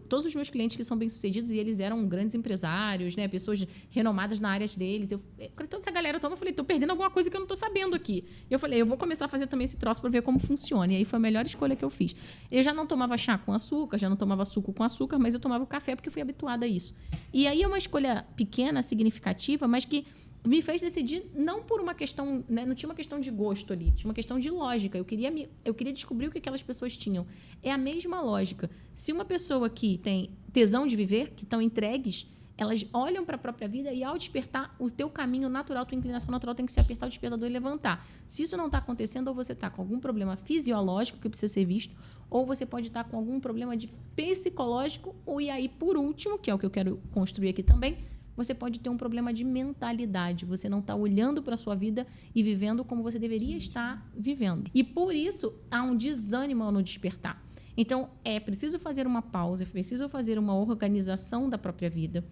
todos os meus clientes que são bem-sucedidos, e eles eram grandes empresários, né, pessoas renomadas na área deles. Toda essa galera toda, eu falei, tô perdendo alguma coisa que eu não tô sabendo aqui. E eu falei, eu vou começar a fazer também esse troço para ver como funciona. E aí foi a melhor escolha que eu fiz. Eu já não tomava chá com açúcar, já não tomava suco com açúcar, mas eu tomava o café porque eu fui habituada a isso. E aí é uma escolha pequena, significativa, mas que me fez decidir não por uma questão, né, não tinha uma questão de gosto ali, tinha uma questão de lógica. Eu queria descobrir o que aquelas pessoas tinham. É a mesma lógica. Se uma pessoa que tem tesão de viver, que estão entregues, elas olham para a própria vida e ao despertar, o teu caminho natural, tua inclinação natural tem que ser apertar o despertador e levantar. Se isso não está acontecendo, ou você está com algum problema fisiológico que precisa ser visto, ou você pode estar com algum problema de psicológico, e aí, por último, que é o que eu quero construir aqui também, você pode ter um problema de mentalidade. Você não está olhando para a sua vida e vivendo como você deveria estar vivendo. E por isso, há um desânimo no despertar. Então, é preciso fazer uma pausa, é preciso fazer uma organização da própria vida,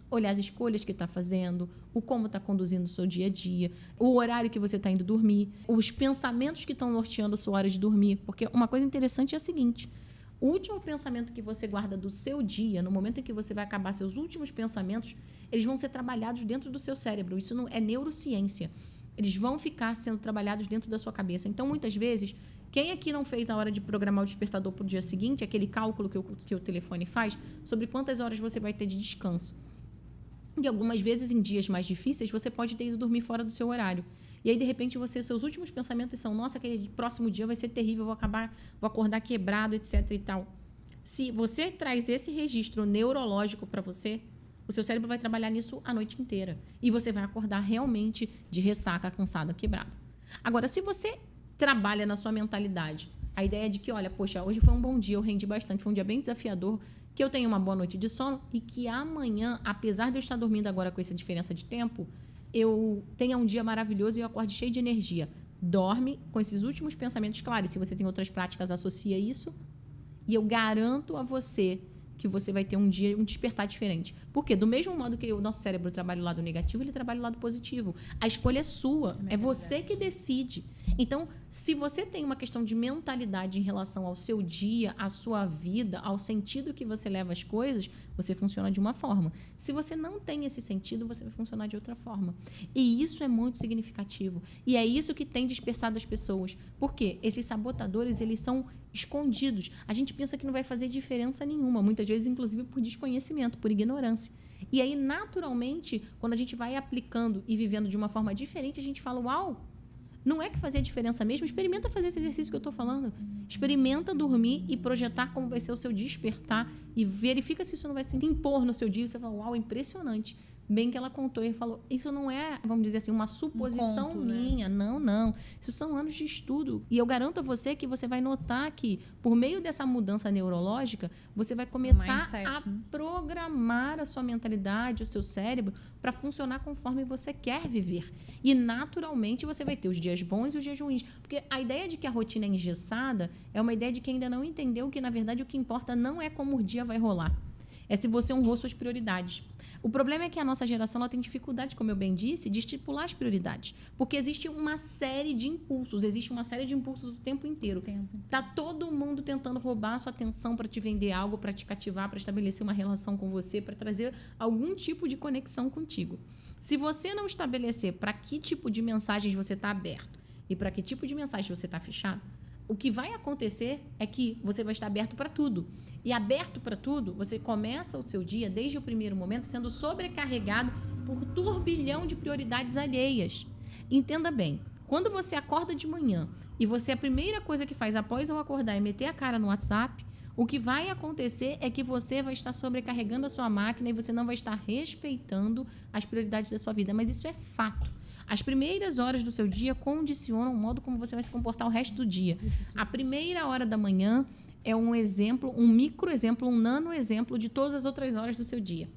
olhar as escolhas que está fazendo, o como está conduzindo o seu dia a dia, o horário que você está indo dormir, os pensamentos que estão norteando a sua hora de dormir. Porque uma coisa interessante é a seguinte: o último pensamento que você guarda do seu dia, no momento em que você vai acabar seus últimos pensamentos, eles vão ser trabalhados dentro do seu cérebro. Isso não é neurociência. Eles vão ficar sendo trabalhados dentro da sua cabeça. Então, muitas vezes, quem aqui não fez na hora de programar o despertador para o dia seguinte, aquele cálculo que o telefone faz, sobre quantas horas você vai ter de descanso? E algumas vezes, em dias mais difíceis, você pode ter ido dormir fora do seu horário. E aí, de repente, seus últimos pensamentos são: nossa, aquele próximo dia vai ser terrível, vou acordar quebrado, etc. e tal. Se você traz esse registro neurológico para você, o seu cérebro vai trabalhar nisso a noite inteira. E você vai acordar realmente de ressaca, cansada, quebrada. Agora, se você trabalha na sua mentalidade a ideia de que, olha, poxa, hoje foi um bom dia, eu rendi bastante, foi um dia bem desafiador, que eu tenho uma boa noite de sono e que amanhã, apesar de eu estar dormindo agora com essa diferença de tempo, eu tenha um dia maravilhoso e eu acorde cheio de energia. Dorme com esses últimos pensamentos claros. Se você tem outras práticas, associa isso. E eu garanto a você que você vai ter um dia, um despertar diferente. Por quê? Do mesmo modo que o nosso cérebro trabalha o lado negativo, ele trabalha o lado positivo. A escolha é sua. É você que decide. Então, se você tem uma questão de mentalidade em relação ao seu dia, à sua vida, ao sentido que você leva as coisas, você funciona de uma forma. Se você não tem esse sentido, você vai funcionar de outra forma. E isso é muito significativo. E é isso que tem dispersado as pessoas. Por quê? Esses sabotadores, eles são escondidos. A gente pensa que não vai fazer diferença nenhuma, muitas vezes, inclusive, por desconhecimento, por ignorância. E aí, naturalmente, quando a gente vai aplicando e vivendo de uma forma diferente, a gente fala, uau, não é que fazia diferença mesmo? Experimenta fazer esse exercício que eu estou falando. Experimenta dormir e projetar como vai ser o seu despertar e verifica se isso não vai se impor no seu dia. E você fala, uau, impressionante. Bem que ela contou e falou, isso não é, vamos dizer assim, uma suposição minha. Né? Não. Isso são anos de estudo. E eu garanto a você que você vai notar que, por meio dessa mudança neurológica, você vai começar a programar a sua mentalidade, o seu cérebro, para funcionar conforme você quer viver. E, naturalmente, você vai ter os dias bons e os dias ruins. Porque a ideia de que a rotina é engessada é uma ideia de que ainda não entendeu que, na verdade, o que importa não é como o dia vai rolar. É se você honrou suas prioridades. O problema é que a nossa geração ela tem dificuldade, como eu bem disse, de estipular as prioridades. Porque existe uma série de impulsos, o tempo inteiro. Tá todo mundo tentando roubar a sua atenção para te vender algo, para te cativar, para estabelecer uma relação com você, para trazer algum tipo de conexão contigo. Se você não estabelecer para que tipo de mensagens você está aberto e para que tipo de mensagem você está fechado, o que vai acontecer é que você vai estar aberto para tudo. E aberto para tudo, você começa o seu dia, desde o primeiro momento, sendo sobrecarregado por turbilhão de prioridades alheias. Entenda bem, quando você acorda de manhã e você a primeira coisa que faz após eu acordar é meter a cara no WhatsApp, o que vai acontecer é que você vai estar sobrecarregando a sua máquina e você não vai estar respeitando as prioridades da sua vida. Mas isso é fato. As primeiras horas do seu dia condicionam o modo como você vai se comportar o resto do dia. A primeira hora da manhã é um exemplo, um microexemplo, um nanoexemplo de todas as outras horas do seu dia.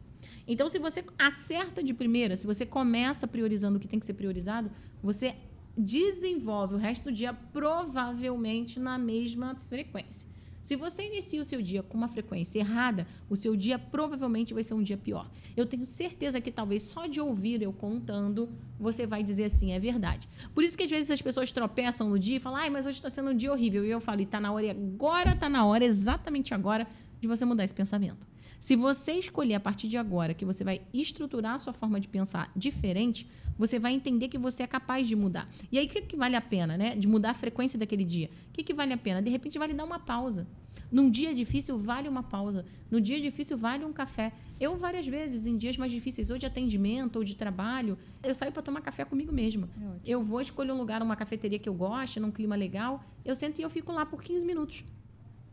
Então, se você acerta de primeira, se você começa priorizando o que tem que ser priorizado, você desenvolve o resto do dia provavelmente na mesma frequência. Se você inicia o seu dia com uma frequência errada, o seu dia provavelmente vai ser um dia pior. Eu tenho certeza que talvez só de ouvir eu contando, você vai dizer assim, é verdade. Por isso que às vezes as pessoas tropeçam no dia e falam, mas hoje está sendo um dia horrível. E eu falo, está na hora, e agora está na hora, exatamente agora, de você mudar esse pensamento. Se você escolher a partir de agora que você vai estruturar a sua forma de pensar diferente, você vai entender que você é capaz de mudar. E aí, o que vale a pena, né? De mudar a frequência daquele dia? O que vale a pena? De repente, vale dar uma pausa. Num dia difícil, vale uma pausa. No dia difícil, vale um café. Eu, várias vezes, em dias mais difíceis, ou de atendimento, ou de trabalho, eu saio para tomar café comigo mesma. Eu vou escolher um lugar, uma cafeteria que eu goste, num clima legal, eu sento e eu fico lá por 15 minutos.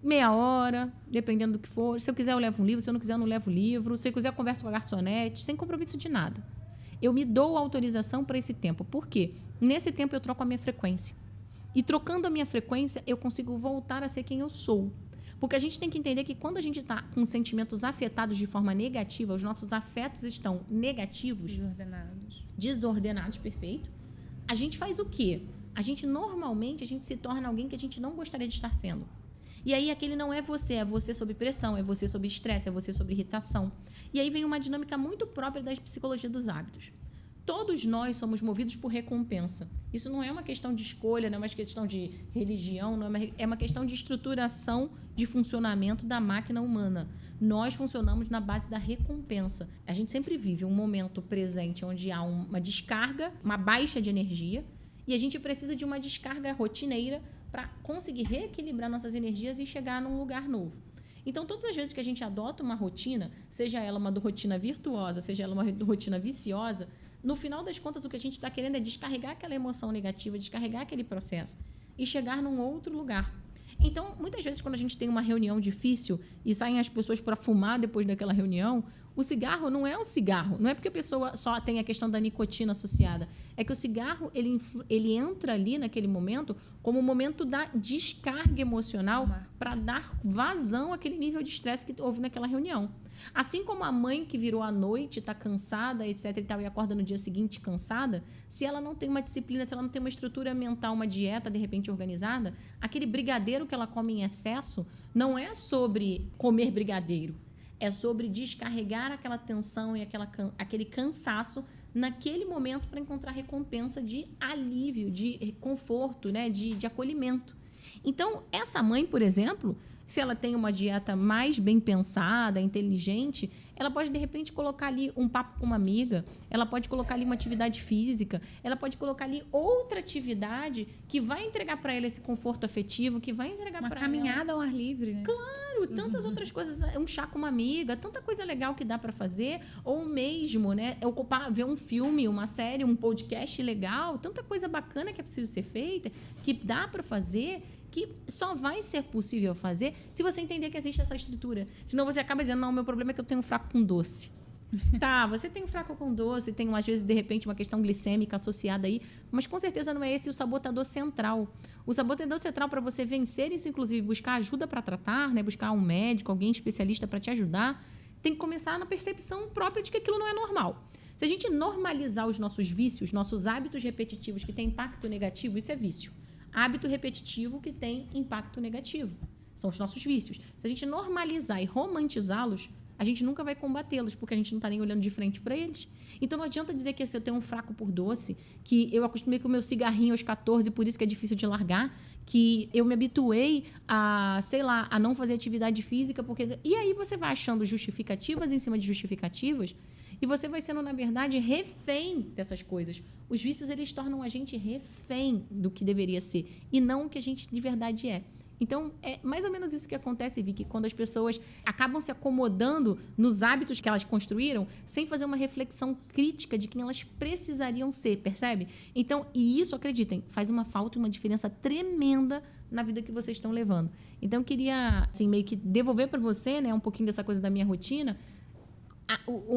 Meia hora, dependendo do que for. Se eu quiser, eu levo um livro. Se eu não quiser, eu não levo livro. Se eu quiser, eu converso com a garçonete, sem compromisso de nada. Eu me dou autorização para esse tempo. Por quê? Nesse tempo, eu troco a minha frequência. E trocando a minha frequência, eu consigo voltar a ser quem eu sou. Porque a gente tem que entender que quando a gente está com sentimentos afetados de forma negativa, os nossos afetos estão negativos. Desordenados, perfeito. A gente faz o quê? Normalmente, a gente se torna alguém que a gente não gostaria de estar sendo. E aí, aquele não é você sob pressão, é você sob estresse, é você sob irritação. E aí vem uma dinâmica muito própria da psicologia dos hábitos. Todos nós somos movidos por recompensa. Isso não é uma questão de escolha, não é uma questão de religião, é uma questão de estruturação de funcionamento da máquina humana. Nós funcionamos na base da recompensa. A gente sempre vive um momento presente onde há uma descarga, uma baixa de energia, e a gente precisa de uma descarga rotineira para conseguir reequilibrar nossas energias e chegar num lugar novo. Então, todas as vezes que a gente adota uma rotina, seja ela uma rotina virtuosa, seja ela uma rotina viciosa, no final das contas, o que a gente está querendo é descarregar aquela emoção negativa, descarregar aquele processo e chegar num outro lugar. Então, muitas vezes, quando a gente tem uma reunião difícil e saem as pessoas para fumar depois daquela reunião, o cigarro não é um cigarro. Não é porque a pessoa só tem a questão da nicotina associada. É que o cigarro, ele entra ali naquele momento como o momento da descarga emocional para dar vazão àquele nível de estresse que houve naquela reunião. Assim como a mãe que virou à noite, está cansada, etc. e tal, e acorda no dia seguinte cansada, se ela não tem uma disciplina, se ela não tem uma estrutura mental, uma dieta de repente organizada, aquele brigadeiro que ela come em excesso não é sobre comer brigadeiro. É sobre descarregar aquela tensão e aquele cansaço naquele momento para encontrar recompensa de alívio, de conforto, né? de acolhimento. Então, essa mãe, por exemplo, se ela tem uma dieta mais bem pensada, inteligente, ela pode, de repente, colocar ali um papo com uma amiga, ela pode colocar ali uma atividade física, ela pode colocar ali outra atividade que vai entregar para ela esse conforto afetivo, que vai entregar para ela... Uma caminhada ao ar livre, né? Claro, tantas outras coisas, um chá com uma amiga, tanta coisa legal que dá para fazer, ou mesmo, né, ocupar, ver um filme, uma série, um podcast legal, tanta coisa bacana que é possível ser feita, que dá para fazer, que só vai ser possível fazer se você entender que existe essa estrutura. Senão você acaba dizendo, não, meu problema é que eu tenho um fraco com doce. Tá, você tem um fraco com doce, tem, às vezes, de repente, uma questão glicêmica associada aí, mas com certeza não é esse o sabotador central. O sabotador central, para você vencer isso, inclusive, buscar ajuda para tratar, né, buscar um médico, alguém especialista para te ajudar, tem que começar na percepção própria de que aquilo não é normal. Se a gente normalizar os nossos vícios, nossos hábitos repetitivos que têm impacto negativo, isso é vício. Hábito repetitivo que tem impacto negativo. São os nossos vícios. Se a gente normalizar e romantizá-los, a gente nunca vai combatê-los, porque a gente não está nem olhando de frente para eles. Então, não adianta dizer que se eu tenho um fraco por doce, que eu acostumei com o meu cigarrinho aos 14, por isso que é difícil de largar, que eu me habituei a, sei lá, a não fazer atividade física, porque... E aí você vai achando justificativas em cima de justificativas, e você vai sendo, na verdade, refém dessas coisas. Os vícios, eles tornam a gente refém do que deveria ser, e não o que a gente de verdade é. Então, é mais ou menos isso que acontece, Vicky, quando as pessoas acabam se acomodando nos hábitos que elas construíram, sem fazer uma reflexão crítica de quem elas precisariam ser, percebe? Então, e isso, acreditem, faz uma falta e uma diferença tremenda na vida que vocês estão levando. Então, eu queria, assim, meio que devolver para você, né, um pouquinho dessa coisa da minha rotina.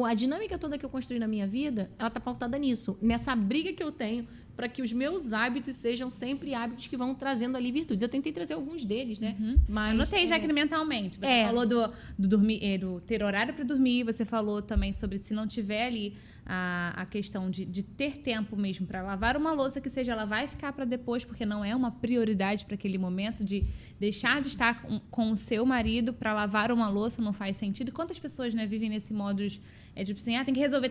A dinâmica toda que eu construí na minha vida, ela está pautada nisso, nessa briga que eu tenho para que os meus hábitos sejam sempre hábitos que vão trazendo ali virtudes. Eu tentei trazer alguns deles, né? Mas anotei já aqui mentalmente. Você falou do dormir, do ter horário para dormir, você falou também sobre se não tiver ali a questão de ter tempo mesmo para lavar uma louça, que seja, ela vai ficar para depois, porque não é uma prioridade para aquele momento, de deixar de estar com o seu marido para lavar uma louça não faz sentido. Quantas pessoas, né, vivem nesse modo tipo assim, tem que resolver,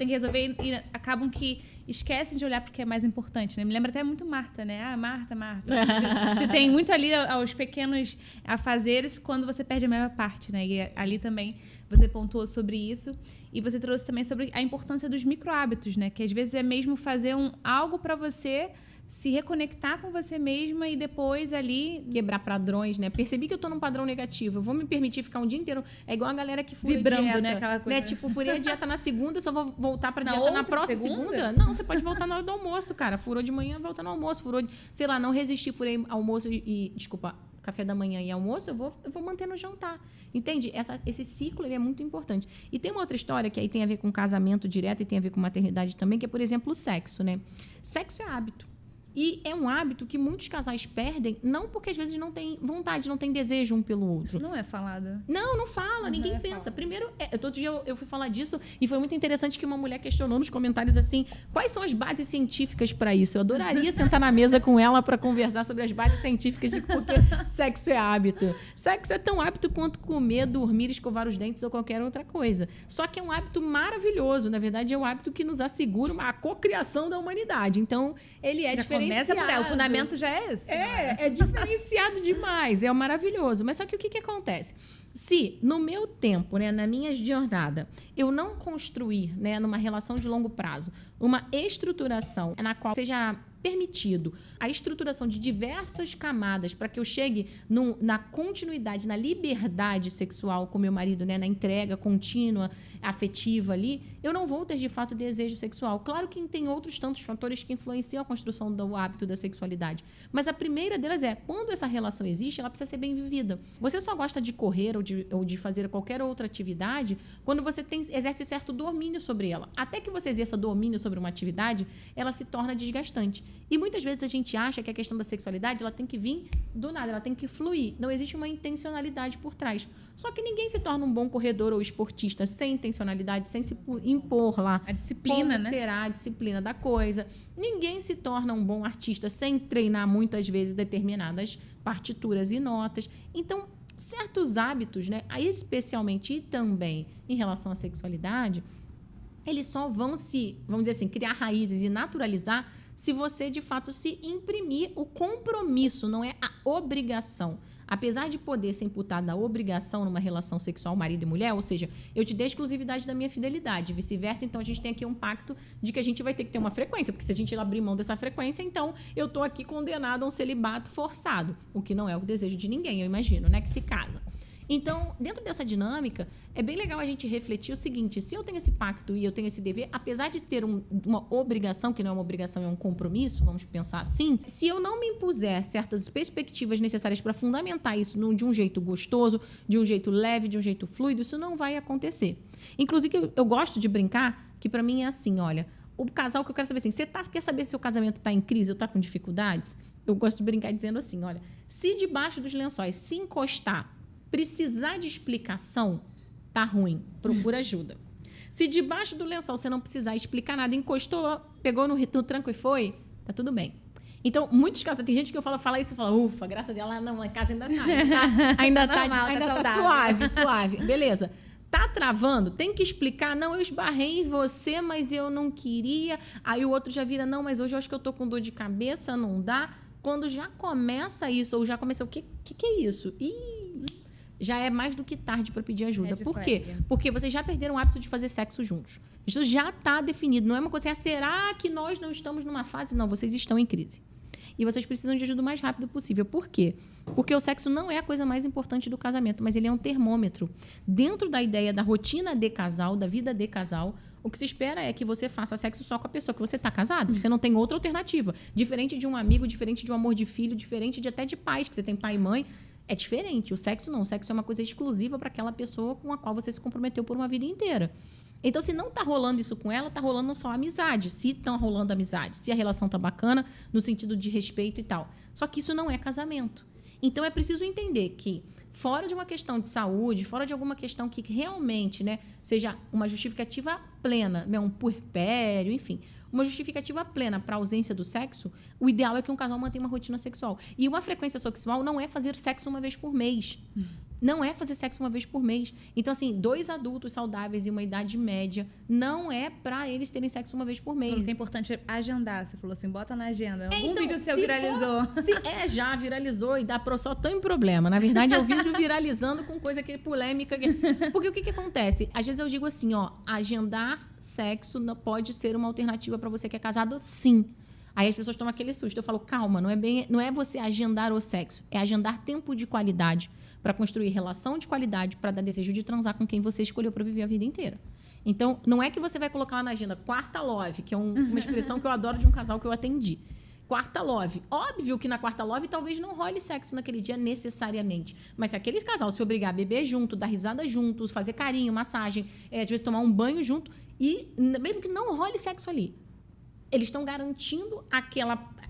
e acabam que esquecem de olhar porque é mais importante, né? Me lembra até muito Marta, né? Marta. Você tem muito ali aos pequenos afazeres quando você perde a maior parte, né? E ali também você pontuou sobre isso. E você trouxe também sobre a importância dos microhábitos, né? Que às vezes é mesmo fazer algo para você se reconectar com você mesma e depois ali... Quebrar padrões, né? Percebi que eu tô num padrão negativo. Eu vou me permitir ficar um dia inteiro... É igual a galera que fura vibrando, dieta, né? Aquela coisa. Né? Tipo, furei a dieta na segunda, só vou voltar pra dieta na próxima segunda? Não, você pode voltar na hora do almoço, cara. Furou de manhã, volta no almoço. Furou, sei lá, não resisti, furei almoço desculpa, café da manhã e almoço, eu vou manter no jantar. Entende? Esse ciclo, ele é muito importante. E tem uma outra história que aí tem a ver com casamento direto e tem a ver com maternidade também, que é, por exemplo, o sexo, né? Sexo é hábito. E é um hábito que muitos casais perdem, não porque às vezes não tem vontade, não tem desejo um pelo outro. Isso não é falado. Não fala, ninguém pensa. Primeiro, todo dia eu fui falar disso e foi muito interessante que uma mulher questionou nos comentários assim, quais são as bases científicas para isso? Eu adoraria sentar na mesa com ela para conversar sobre as bases científicas de porque sexo é hábito. Sexo é tão hábito quanto comer, dormir, escovar os dentes ou qualquer outra coisa. Só que é um hábito maravilhoso. Na verdade, é um hábito que nos assegura a cocriação da humanidade. Então, ele é diferente. Começa por aí, o fundamento já é esse. É diferenciado demais, é maravilhoso. Mas só que o que acontece? Se no meu tempo, né, na minha jornada, eu não construir, né, numa relação de longo prazo, uma estruturação na qual seja permitido a estruturação de diversas camadas para que eu chegue na continuidade, na liberdade sexual com meu marido, né, na entrega contínua, afetiva ali, eu não vou ter de fato desejo sexual. Claro que tem outros tantos fatores que influenciam a construção do hábito da sexualidade, mas a primeira delas é, quando essa relação existe, ela precisa ser bem vivida. Você só gosta de correr ou de fazer qualquer outra atividade quando você exerce certo domínio sobre ela. Até que você exerça domínio sobre uma atividade, ela se torna desgastante. E muitas vezes a gente acha que a questão da sexualidade ela tem que vir do nada, ela tem que fluir. Não existe uma intencionalidade por trás. Só que ninguém se torna um bom corredor ou esportista sem intencionalidade, sem se impor lá. A disciplina, como será a disciplina da coisa. Ninguém se torna um bom artista sem treinar muitas vezes determinadas partituras e notas. Então, certos hábitos, né, especialmente e também em relação à sexualidade, eles só vão se, vamos dizer assim, criar raízes e naturalizar se você, de fato, se imprimir o compromisso, não é a obrigação. Apesar de poder ser imputada a obrigação numa relação sexual marido e mulher, ou seja, eu te dei a exclusividade da minha fidelidade, vice-versa, então a gente tem aqui um pacto de que a gente vai ter que ter uma frequência, porque se a gente abrir mão dessa frequência, então eu estou aqui condenado a um celibato forçado, o que não é o desejo de ninguém, eu imagino, né, que se casa. Então, dentro dessa dinâmica, é bem legal a gente refletir o seguinte, se eu tenho esse pacto e eu tenho esse dever, apesar de ter uma obrigação, que não é uma obrigação, é um compromisso, vamos pensar assim, se eu não me impuser certas perspectivas necessárias para fundamentar isso de um jeito gostoso, de um jeito leve, de um jeito fluido, isso não vai acontecer. Inclusive, eu gosto de brincar, que para mim é assim, olha, o casal que eu quero saber assim, você quer saber se o casamento está em crise ou está com dificuldades? Eu gosto de brincar dizendo assim, olha, se debaixo dos lençóis se encostar, precisar de explicação, tá ruim. Procura ajuda. Se debaixo do lençol você não precisar explicar nada, encostou, pegou no tranco e foi, tá tudo bem. Então, muitos casos, tem gente que eu fala isso e fala, ufa, graças a Deus, lá não, a casa ainda tá suave. Beleza. Tá travando? Tem que explicar. Não, eu esbarrei em você, mas eu não queria. Aí o outro já vira, não, mas hoje eu acho que eu tô com dor de cabeça, não dá. Quando já começa isso, ou já começa, o que é isso? Já é mais do que tarde para pedir ajuda. Por quê? Porque vocês já perderam o hábito de fazer sexo juntos. Isso já está definido. Não é uma coisa assim, será que nós não estamos numa fase? Não, vocês estão em crise. E vocês precisam de ajuda o mais rápido possível. Por quê? Porque o sexo não é a coisa mais importante do casamento, mas ele é um termômetro. Dentro da ideia da rotina de casal, da vida de casal, o que se espera é que você faça sexo só com a pessoa que você está casada. Você não tem outra alternativa. Diferente de um amigo, diferente de um amor de filho, diferente até de pais, que você tem pai e mãe. É diferente. O sexo não. O sexo é uma coisa exclusiva para aquela pessoa com a qual você se comprometeu por uma vida inteira. Então, se não está rolando isso com ela, está rolando só amizade. Se está rolando amizade, se a relação está bacana, no sentido de respeito e tal. Só que isso não é casamento. Então, é preciso entender que, fora de uma questão de saúde, fora de alguma questão que realmente, né, seja uma justificativa plena, né, um puerpério, enfim, uma justificativa plena para a ausência do sexo, o ideal é que um casal mantenha uma rotina sexual. E uma frequência sexual não é fazer sexo uma vez por mês. Não é fazer sexo uma vez por mês. Então, assim, 2 adultos saudáveis e uma idade média, não é para eles terem sexo uma vez por mês. Falou que é importante agendar. Você falou assim, bota na agenda. Algum vídeo seu viralizou. Já viralizou e só tem problema. Na verdade, é o vídeo viralizando com coisa que é polêmica. Porque o que acontece? Às vezes eu digo assim, ó, agendar sexo não pode ser uma alternativa para você que é casado, sim. Aí as pessoas tomam aquele susto. Eu falo, calma, não é você agendar o sexo, é agendar tempo de qualidade para construir relação de qualidade, para dar desejo de transar com quem você escolheu para viver a vida inteira. Então, não é que você vai colocar lá na agenda quarta love, que é uma expressão que eu adoro de um casal que eu atendi. Quarta love. Óbvio que na quarta love talvez não role sexo naquele dia necessariamente. Mas se aquele casal se obrigar a beber junto, dar risada junto, fazer carinho, massagem, às vezes tomar um banho junto, e mesmo que não role sexo ali, eles estão garantindo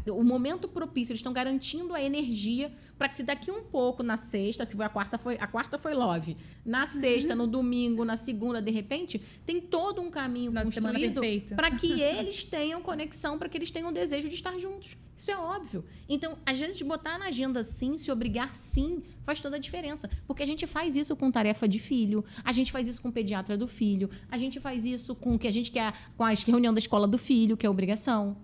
o momento propício, eles estão garantindo a energia para que se daqui um pouco, na sexta, se foi a quarta foi love, na sexta, no domingo, na segunda, de repente, tem todo um caminho construído para que eles tenham conexão, para que eles tenham desejo de estar juntos. Isso é óbvio. Então, às vezes, botar na agenda sim, se obrigar sim, faz toda a diferença. Porque a gente faz isso com tarefa de filho, a gente faz isso com o pediatra do filho, a gente faz isso com o que a gente quer, com a reunião da escola do filho, que é obrigação.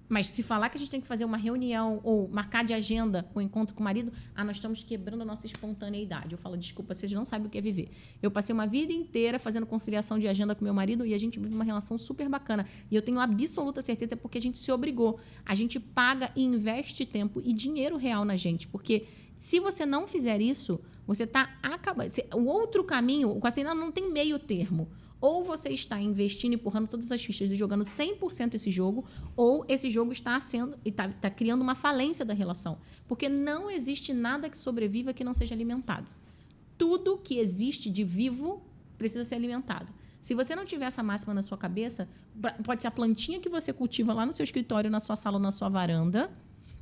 Mas se falar que a gente tem que fazer uma reunião ou marcar de agenda o encontro com o marido, nós estamos quebrando a nossa espontaneidade. Eu falo, desculpa, vocês não sabem o que é viver. Eu passei uma vida inteira fazendo conciliação de agenda com meu marido e a gente vive uma relação super bacana. E eu tenho absoluta certeza porque a gente se obrigou. A gente paga e investe tempo e dinheiro real na gente. Porque se você não fizer isso, você está acabando. O outro caminho, assim, não tem meio termo. Ou você está investindo, empurrando todas as fichas e jogando 100% esse jogo, ou esse jogo está criando uma falência da relação. Porque não existe nada que sobreviva que não seja alimentado. Tudo que existe de vivo precisa ser alimentado. Se você não tiver essa máxima na sua cabeça, pode ser a plantinha que você cultiva lá no seu escritório, na sua sala, na sua varanda,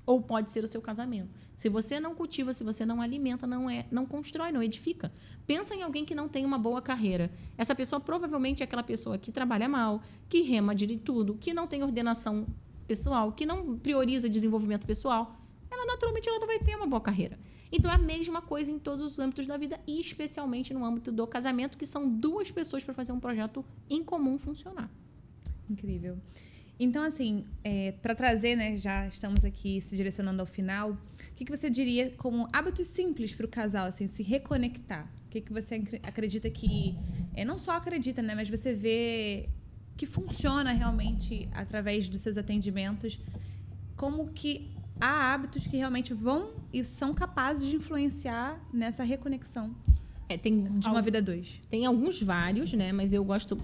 ou pode ser o seu casamento. Se você não cultiva, se você não alimenta, não constrói, não edifica. Pensa em alguém que não tem uma boa carreira. Essa pessoa provavelmente é aquela pessoa que trabalha mal, que rema de tudo, que não tem ordenação pessoal, que não prioriza desenvolvimento pessoal. Ela naturalmente ela não vai ter uma boa carreira. Então é a mesma coisa em todos os âmbitos da vida, e especialmente no âmbito do casamento, que são duas pessoas para fazer um projeto em comum funcionar. Incrível. Então, assim, para trazer, né, já estamos aqui se direcionando ao final, o que você diria como hábitos simples para o casal, assim, se reconectar? O que você acredita que... não só acredita, né, mas você vê que funciona realmente através dos seus atendimentos, como que há hábitos que realmente vão e são capazes de influenciar nessa reconexão de uma vida a dois. Tem alguns vários, né? Mas eu gosto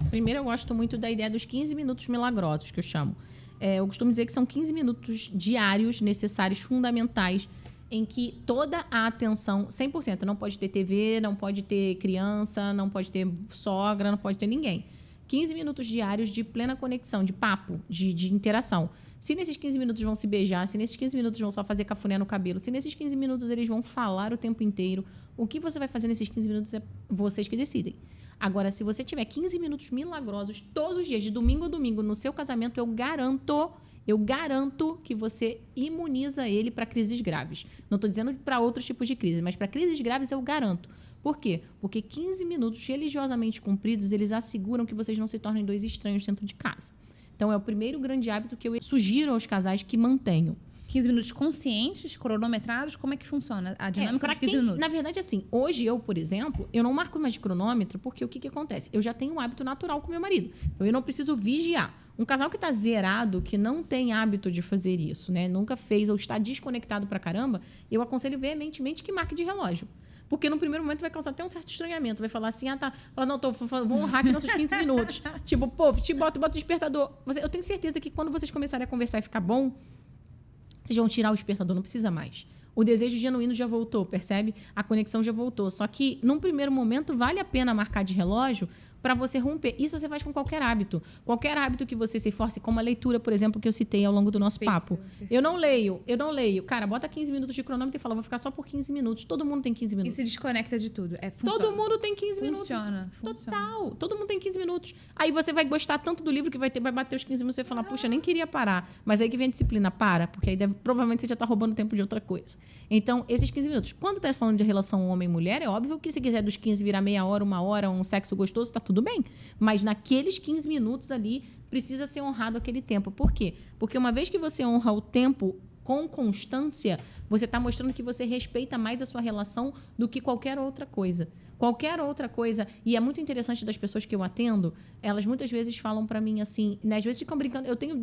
muito da ideia dos 15 minutos milagrosos, que eu chamo. Eu costumo dizer que são 15 minutos diários necessários, fundamentais, em que toda a atenção, 100%, não pode ter TV, não pode ter criança, não pode ter sogra, não pode ter ninguém. 15 minutos diários de plena conexão, de papo, de interação. Se nesses 15 minutos vão se beijar, se nesses 15 minutos vão só fazer cafuné no cabelo, se nesses 15 minutos eles vão falar o tempo inteiro, o que você vai fazer nesses 15 minutos é vocês que decidem. Agora, se você tiver 15 minutos milagrosos todos os dias, de domingo a domingo, no seu casamento, eu garanto que você imuniza ele para crises graves. Não estou dizendo para outros tipos de crise, mas para crises graves eu garanto. Por quê? Porque 15 minutos religiosamente cumpridos, eles asseguram que vocês não se tornem dois estranhos dentro de casa. Então, é o primeiro grande hábito que eu sugiro aos casais que mantenham. 15 minutos conscientes, cronometrados, como é que funciona a dinâmica dos 15 minutos? Na verdade, assim, hoje eu, por exemplo, eu não marco mais de cronômetro, porque o que acontece? Eu já tenho um hábito natural com meu marido. Então, eu não preciso vigiar. Um casal que está zerado, que não tem hábito de fazer isso, né? Nunca fez ou está desconectado pra caramba, eu aconselho veementemente que marque de relógio. Porque no primeiro momento vai causar até um certo estranhamento. Vai falar assim, Fala, não, vou honrar aqui nossos 15 minutos. Tipo, pô, bota o despertador. Eu tenho certeza que quando vocês começarem a conversar e ficar bom, vocês vão tirar o despertador, não precisa mais. O desejo genuíno já voltou, percebe? A conexão já voltou. Só que, num primeiro momento, vale a pena marcar de relógio para você romper. Isso você faz com qualquer hábito. Qualquer hábito que você se force, como a leitura, por exemplo, que eu citei ao longo do nosso papo. Perfeito. Eu não leio. Cara, bota 15 minutos de cronômetro e fala, vou ficar só por 15 minutos. Todo mundo tem 15 minutos. E se desconecta de tudo. Todo mundo tem 15 minutos. Funciona. Total. Todo mundo tem 15 minutos. Aí você vai gostar tanto do livro que vai bater os 15 minutos e você falar, puxa, nem queria parar. Mas aí que vem a disciplina, porque aí provavelmente você já está roubando tempo de outra coisa. Então, esses 15 minutos. Quando está falando de relação homem-mulher, é óbvio que se quiser dos 15 virar meia hora, uma hora, um sexo gostoso, tá tudo bem. Mas naqueles 15 minutos ali, precisa ser honrado aquele tempo. Por quê? Porque uma vez que você honra o tempo com constância, você está mostrando que você respeita mais a sua relação do que qualquer outra coisa. Qualquer outra coisa. E é muito interessante das pessoas que eu atendo, elas muitas vezes falam para mim assim, né, às vezes ficam brincando. Eu tenho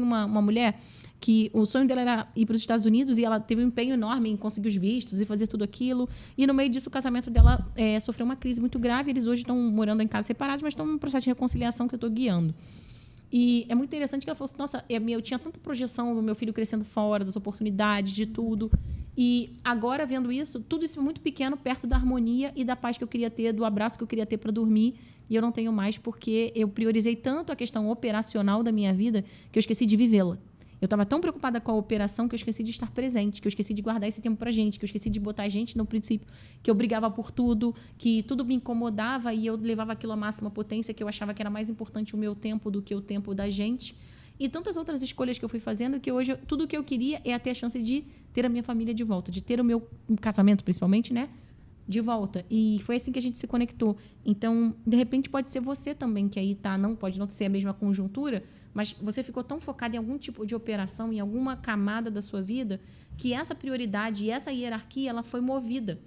uma mulher que o sonho dela era ir para os Estados Unidos e ela teve um empenho enorme em conseguir os vistos e fazer tudo aquilo. E no meio disso, o casamento dela sofreu uma crise muito grave. Eles hoje estão morando em casas separadas, mas estão num processo de reconciliação que eu estou guiando. E é muito interessante que ela falou assim, nossa, eu tinha tanta projeção do meu filho crescendo fora, das oportunidades, de tudo. E agora, vendo isso, tudo isso muito pequeno, perto da harmonia e da paz que eu queria ter, do abraço que eu queria ter para dormir. E eu não tenho mais porque eu priorizei tanto a questão operacional da minha vida que eu esqueci de vivê-la. Eu estava tão preocupada com a operação que eu esqueci de estar presente, que eu esqueci de guardar esse tempo pra gente, que eu esqueci de botar a gente no princípio, que eu brigava por tudo, que tudo me incomodava e eu levava aquilo à máxima potência, que eu achava que era mais importante o meu tempo do que o tempo da gente. E tantas outras escolhas que eu fui fazendo que hoje tudo o que eu queria é ter a chance de ter a minha família de volta, de ter o meu casamento, principalmente, né? De volta. E foi assim que a gente se conectou. Então, de repente, pode ser você também que aí tá, não pode não ser a mesma conjuntura, mas você ficou tão focado em algum tipo de operação, em alguma camada da sua vida, que essa prioridade e essa hierarquia, ela foi movida.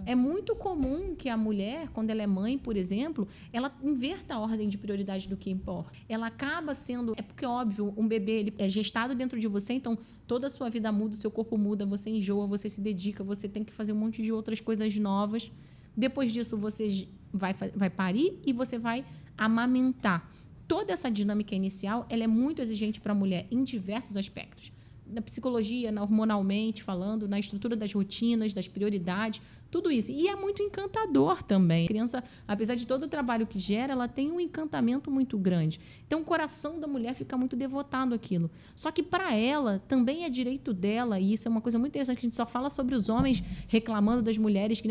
É muito comum que a mulher, quando ela é mãe, por exemplo, ela inverta a ordem de prioridade do que importa. Ela acaba sendo... É porque, óbvio, um bebê ele é gestado dentro de você, então toda a sua vida muda, o seu corpo muda, você enjoa, você se dedica, você tem que fazer um monte de outras coisas novas. Depois disso, você vai parir e você vai amamentar. Toda essa dinâmica inicial, ela é muito exigente para a mulher em diversos aspectos. Na psicologia, hormonalmente falando, na estrutura das rotinas, das prioridades, tudo isso. E é muito encantador também. A criança, apesar de todo o trabalho que gera, ela tem um encantamento muito grande. Então, o coração da mulher fica muito devotado àquilo. Só que, para ela, também é direito dela, e isso é uma coisa muito interessante, que a gente só fala sobre os homens reclamando das mulheres que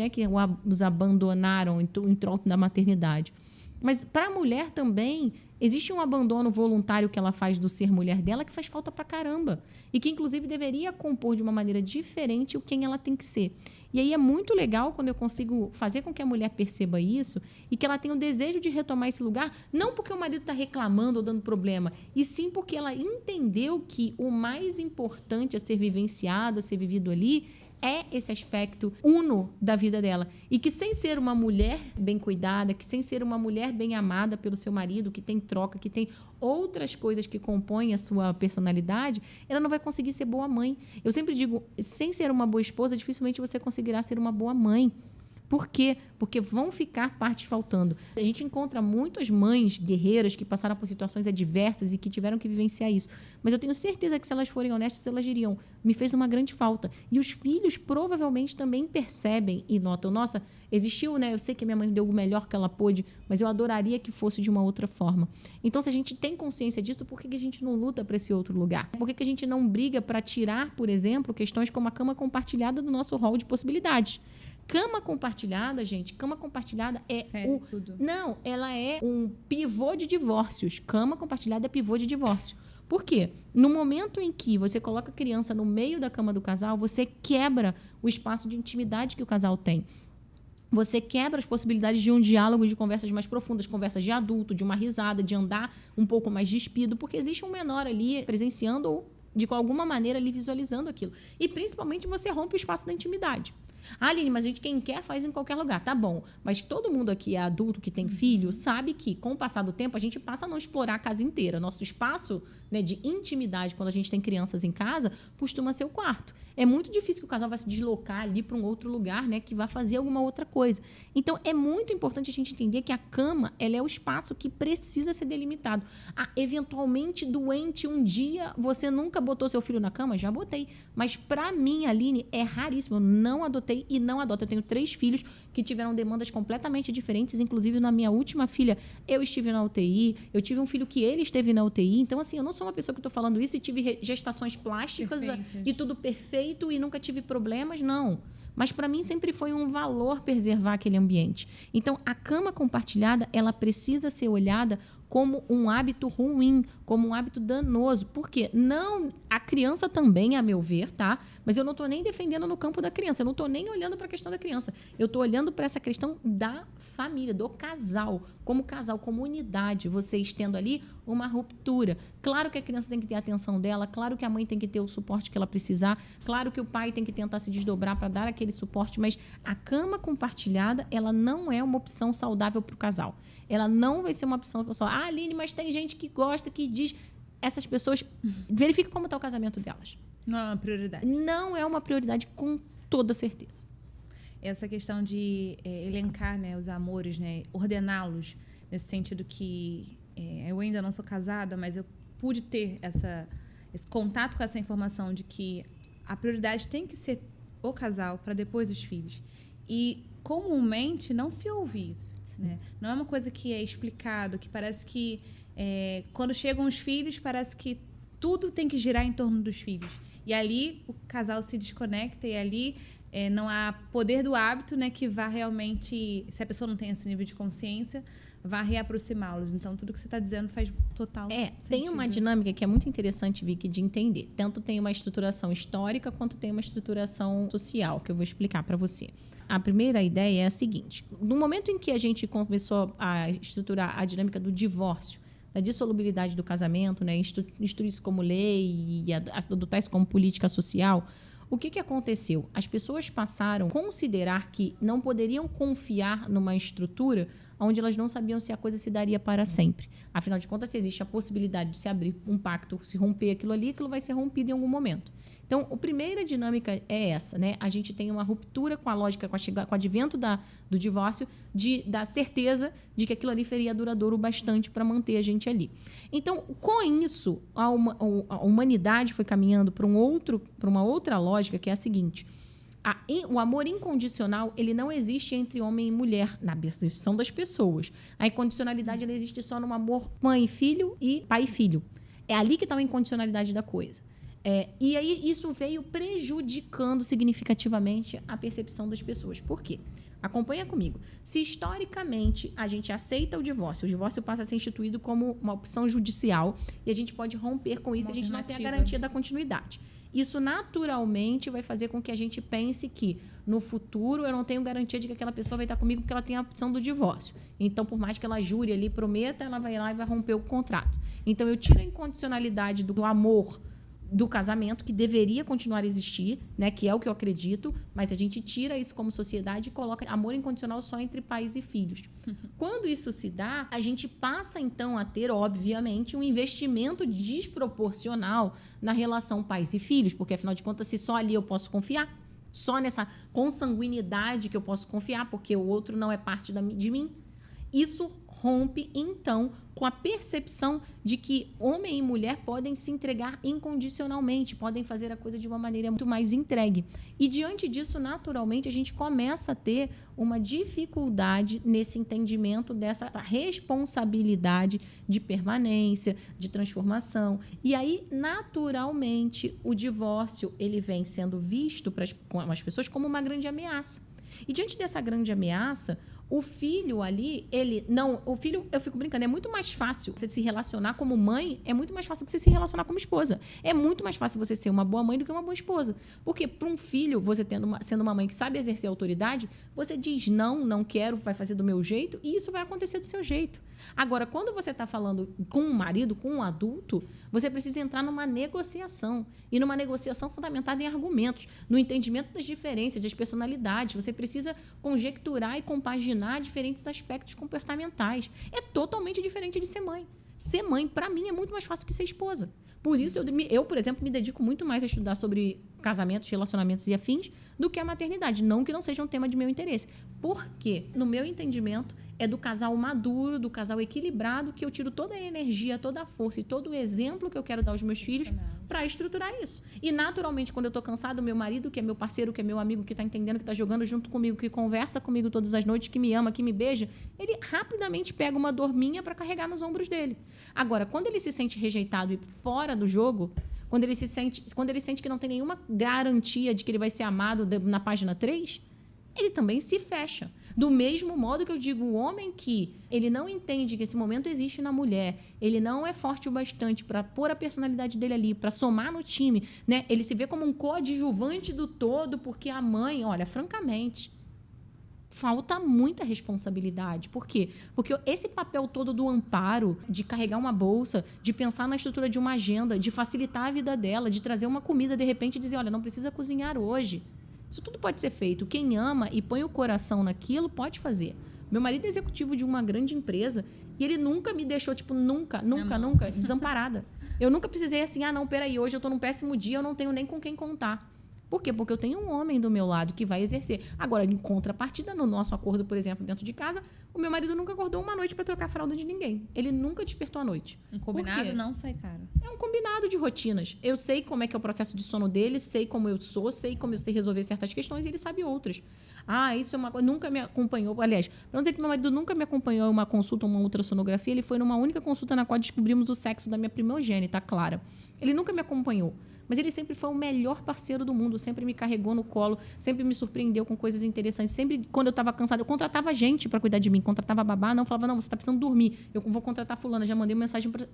os abandonaram em troco da maternidade. Mas, para a mulher também, Existe um abandono voluntário que ela faz do ser mulher dela que faz falta pra caramba. E que, inclusive, deveria compor de uma maneira diferente o quem ela tem que ser. E aí é muito legal quando eu consigo fazer com que a mulher perceba isso e que ela tenha o desejo de retomar esse lugar, não porque o marido está reclamando ou dando problema, e sim porque ela entendeu que o mais importante a ser vivenciado, a ser vivido ali, é esse aspecto uno da vida dela. E que sem ser uma mulher bem cuidada, que sem ser uma mulher bem amada pelo seu marido, que tem troca, que tem outras coisas que compõem a sua personalidade, ela não vai conseguir ser boa mãe. Eu sempre digo, sem ser uma boa esposa, dificilmente você conseguirá ser uma boa mãe. Por quê? Porque vão ficar partes faltando. A gente encontra muitas mães guerreiras que passaram por situações adversas e que tiveram que vivenciar isso. Mas eu tenho certeza que se elas forem honestas, elas diriam, me fez uma grande falta. E os filhos provavelmente também percebem e notam, nossa, existiu, né? Eu sei que minha mãe deu o melhor que ela pôde, mas eu adoraria que fosse de uma outra forma. Então, se a gente tem consciência disso, por que a gente não luta para esse outro lugar? Por que a gente não briga para tirar, por exemplo, questões como a cama compartilhada do nosso rol de possibilidades? Cama compartilhada, gente, cama compartilhada Não, ela é um pivô de divórcios. Cama compartilhada é pivô de divórcio. Por quê? No momento em que você coloca a criança no meio da cama do casal, você quebra o espaço de intimidade que o casal tem. Você quebra as possibilidades de um diálogo, de conversas mais profundas, conversas de adulto, de uma risada, de andar um pouco mais despido, porque existe um menor ali presenciando ou, de alguma maneira, ali visualizando aquilo. E, principalmente, você rompe o espaço da intimidade. Aline, mas a gente quem quer faz em qualquer lugar. Tá bom, mas todo mundo aqui é adulto, que tem filho, sabe que com o passar do tempo a gente passa a não explorar a casa inteira. Nosso espaço, né, de intimidade quando a gente tem crianças em casa costuma ser o quarto. É muito difícil que o casal vai se deslocar ali para um outro lugar, né, que vai fazer alguma outra coisa. Então é muito importante a gente entender que a cama ela é o espaço que precisa ser delimitado. Eventualmente doente um dia, você nunca botou seu filho na cama? Já botei. Mas para mim, Aline, é raríssimo. Eu não adotei e não adoto. Eu tenho 3 filhos que tiveram demandas completamente diferentes. Inclusive, na minha última filha, eu estive na UTI. Eu tive um filho que ele esteve na UTI. Então, assim, eu não sou uma pessoa que estou falando isso e tive gestações plásticas e tudo perfeito e nunca tive problemas. Não. Mas, para mim, sempre foi um valor preservar aquele ambiente. Então, a cama compartilhada, ela precisa ser olhada como um hábito ruim, como um hábito danoso. Por quê? Não, a criança também, a meu ver, tá? Mas eu não estou nem defendendo no campo da criança, eu não estou nem olhando para a questão da criança. Eu estou olhando para essa questão da família, do casal, como unidade, vocês tendo ali uma ruptura. Claro que a criança tem que ter a atenção dela, claro que a mãe tem que ter o suporte que ela precisar, claro que o pai tem que tentar se desdobrar para dar aquele suporte, mas a cama compartilhada, ela não é uma opção saudável para o casal. Ela não vai ser uma opção pessoal. Aline, mas tem gente que gosta, que diz... Essas pessoas... Verifica como está o casamento delas. Não é uma prioridade. Não é uma prioridade, com toda certeza. Essa questão de elencar, né, os amores, né, ordená-los, nesse sentido que eu ainda não sou casada, mas eu pude ter esse contato com essa informação de que a prioridade tem que ser o casal para depois os filhos. E comumente não se ouve isso, né? Não é uma coisa que é explicado, que parece que quando chegam os filhos, parece que tudo tem que girar em torno dos filhos. E ali o casal se desconecta e ali não há poder do hábito, né, que vá realmente, se a pessoa não tem esse nível de consciência, vá reaproximá-los. Então, tudo que você está dizendo faz total sentido. Tem uma dinâmica que é muito interessante, Vicky, de entender. Tanto tem uma estruturação histórica, quanto tem uma estruturação social, que eu vou explicar para você. A primeira ideia é a seguinte. No momento em que a gente começou a estruturar a dinâmica do divórcio, da dissolubilidade do casamento, né, instituir isso como lei e adotar isso como política social, o que aconteceu? As pessoas passaram a considerar que não poderiam confiar numa estrutura onde elas não sabiam se a coisa se daria para sempre. Afinal de contas, se existe a possibilidade de se abrir um pacto, se romper aquilo ali, aquilo vai ser rompido em algum momento. Então, a primeira dinâmica é essa, né? A gente tem uma ruptura com a lógica, com o advento do divórcio, da certeza de que aquilo ali seria duradouro bastante para manter a gente ali. Então, com isso, a humanidade foi caminhando para uma outra lógica, que é a seguinte: o amor incondicional, ele não existe entre homem e mulher, na percepção das pessoas. A incondicionalidade, ela existe só no amor mãe e filho e pai e filho. É ali que está a incondicionalidade da coisa. E aí isso veio prejudicando significativamente a percepção das pessoas. Por quê? Acompanha comigo. Se historicamente a gente aceita o divórcio passa a ser instituído como uma opção judicial e a gente pode romper com isso, a gente não tem a garantia da continuidade. Isso naturalmente vai fazer com que a gente pense que no futuro eu não tenho garantia de que aquela pessoa vai estar comigo porque ela tem a opção do divórcio. Então, por mais que ela jure ali, prometa, ela vai lá e vai romper o contrato. Então, eu tiro a incondicionalidade do amor do casamento, que deveria continuar a existir, né, que é o que eu acredito, mas a gente tira isso como sociedade e coloca amor incondicional só entre pais e filhos. Quando isso se dá, a gente passa, então, a ter, obviamente, um investimento desproporcional na relação pais e filhos, porque, afinal de contas, se só ali eu posso confiar, só nessa consanguinidade que eu posso confiar, porque o outro não é parte de mim, isso rompe, então, com a percepção de que homem e mulher podem se entregar incondicionalmente, podem fazer a coisa de uma maneira muito mais entregue. E, diante disso, naturalmente, a gente começa a ter uma dificuldade nesse entendimento dessa responsabilidade de permanência, de transformação. E aí, naturalmente, o divórcio ele vem sendo visto com as pessoas como uma grande ameaça. E, diante dessa grande ameaça, o filho ali, o filho, eu fico brincando, é muito mais fácil você se relacionar como mãe, é muito mais fácil que você se relacionar como esposa. É muito mais fácil você ser uma boa mãe do que uma boa esposa. Porque para um filho, você sendo uma mãe que sabe exercer autoridade, você diz não quero, vai fazer do meu jeito, e isso vai acontecer do seu jeito. Agora, quando você está falando com um marido, com um adulto, você precisa entrar numa negociação. E numa negociação fundamentada em argumentos, no entendimento das diferenças, das personalidades. Você precisa conjecturar e compaginar diferentes aspectos comportamentais. É totalmente diferente de ser mãe. Ser mãe, para mim, é muito mais fácil que ser esposa. Por isso, eu, por exemplo, me dedico muito mais a estudar sobre casamentos, relacionamentos e afins do que a maternidade. Não que não seja um tema de meu interesse. Porque, no meu entendimento, é do casal maduro, do casal equilibrado, que eu tiro toda a energia, toda a força e todo o exemplo que eu quero dar aos meus filhos para estruturar isso. E, naturalmente, quando eu estou cansada, o meu marido, que é meu parceiro, que é meu amigo, que está entendendo, que está jogando junto comigo, que conversa comigo todas as noites, que me ama, que me beija, ele rapidamente pega uma dor minha para carregar nos ombros dele. Agora, quando ele se sente rejeitado e fora do jogo, quando ele sente que não tem nenhuma garantia de que ele vai ser amado na página 3, ele também se fecha. Do mesmo modo que eu digo, o homem que ele não entende que esse momento existe na mulher, ele não é forte o bastante para pôr a personalidade dele ali, para somar no time, né? Ele se vê como um coadjuvante do todo, porque a mãe, olha, francamente, falta muita responsabilidade. Por quê? Porque esse papel todo do amparo, de carregar uma bolsa, de pensar na estrutura de uma agenda, de facilitar a vida dela, de trazer uma comida, de repente dizer, olha, não precisa cozinhar hoje. Isso tudo pode ser feito. Quem ama e põe o coração naquilo, pode fazer. Meu marido é executivo de uma grande empresa e ele nunca me deixou, nunca, desamparada. Eu nunca precisei assim, não, peraí, hoje eu tô num péssimo dia, eu não tenho nem com quem contar. Por quê? Porque eu tenho um homem do meu lado que vai exercer. Agora, em contrapartida, no nosso acordo, por exemplo, dentro de casa, o meu marido nunca acordou uma noite para trocar a fralda de ninguém. Ele nunca despertou à noite. Um combinado não sai caro. É um combinado de rotinas. Eu sei como é que é o processo de sono dele, sei como eu sou, sei como eu sei resolver certas questões e ele sabe outras. Isso é uma coisa... Nunca me acompanhou... Aliás, para não dizer que meu marido nunca me acompanhou em uma consulta, uma ultrassonografia, ele foi numa única consulta na qual descobrimos o sexo da minha primogênita, Clara. Ele nunca me acompanhou. Mas ele sempre foi o melhor parceiro do mundo, sempre me carregou no colo, sempre me surpreendeu com coisas interessantes. Sempre, quando eu estava cansada, eu contratava gente para cuidar de mim, contratava babá, não, falava, não, você está precisando dormir, eu vou contratar fulana, já mandei uma mensagem para...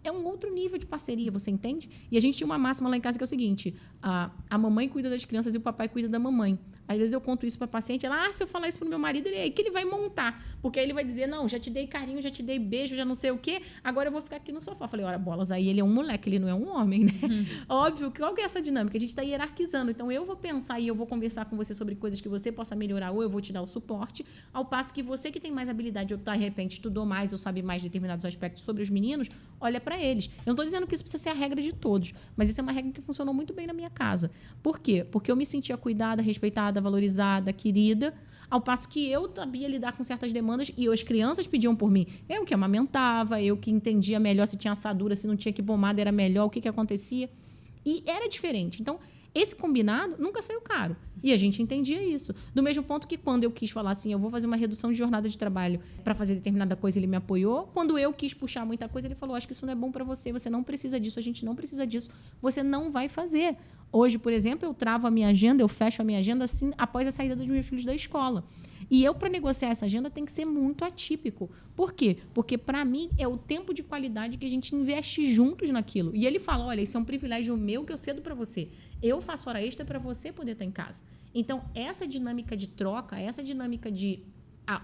É um outro nível de parceria, você entende? E a gente tinha uma máxima lá em casa que é o seguinte, a mamãe cuida das crianças e o papai cuida da mamãe. Às vezes eu conto isso para a paciente, ela, se eu falar isso pro meu marido, aí que ele vai montar. Porque aí ele vai dizer, não, já te dei carinho, já te dei beijo, já não sei o quê, agora eu vou ficar aqui no sofá. Eu falei, ora, bolas, aí ele é um moleque, ele não é um homem, né? Óbvio, qual que é essa dinâmica? A gente está hierarquizando. Então, eu vou pensar e eu vou conversar com você sobre coisas que você possa melhorar ou eu vou te dar o suporte, ao passo que você que tem mais habilidade ou, de repente, estudou mais ou sabe mais determinados aspectos sobre os meninos, olha para eles. Eu não estou dizendo que isso precisa ser a regra de todos, mas isso é uma regra que funcionou muito bem na minha casa. Por quê? Porque eu me sentia cuidada, respeitada, valorizada, querida, ao passo que eu sabia lidar com certas demandas e as crianças pediam por mim. Eu que amamentava, eu que entendia melhor se tinha assadura, se não tinha que pomada, era melhor, o que acontecia. E era diferente. Então, esse combinado nunca saiu caro. E a gente entendia isso. Do mesmo ponto que quando eu quis falar assim, eu vou fazer uma redução de jornada de trabalho para fazer determinada coisa, ele me apoiou. Quando eu quis puxar muita coisa, ele falou, acho que isso não é bom para você, você não precisa disso, a gente não precisa disso, você não vai fazer. Hoje, por exemplo, eu travo a minha agenda, eu fecho a minha agenda assim após a saída dos meus filhos da escola. E eu, para negociar essa agenda, tem que ser muito atípico. Por quê? Porque, para mim, é o tempo de qualidade que a gente investe juntos naquilo. E ele fala, olha, isso é um privilégio meu que eu cedo para você. Eu faço hora extra para você poder estar em casa. Então, essa dinâmica de troca, essa dinâmica de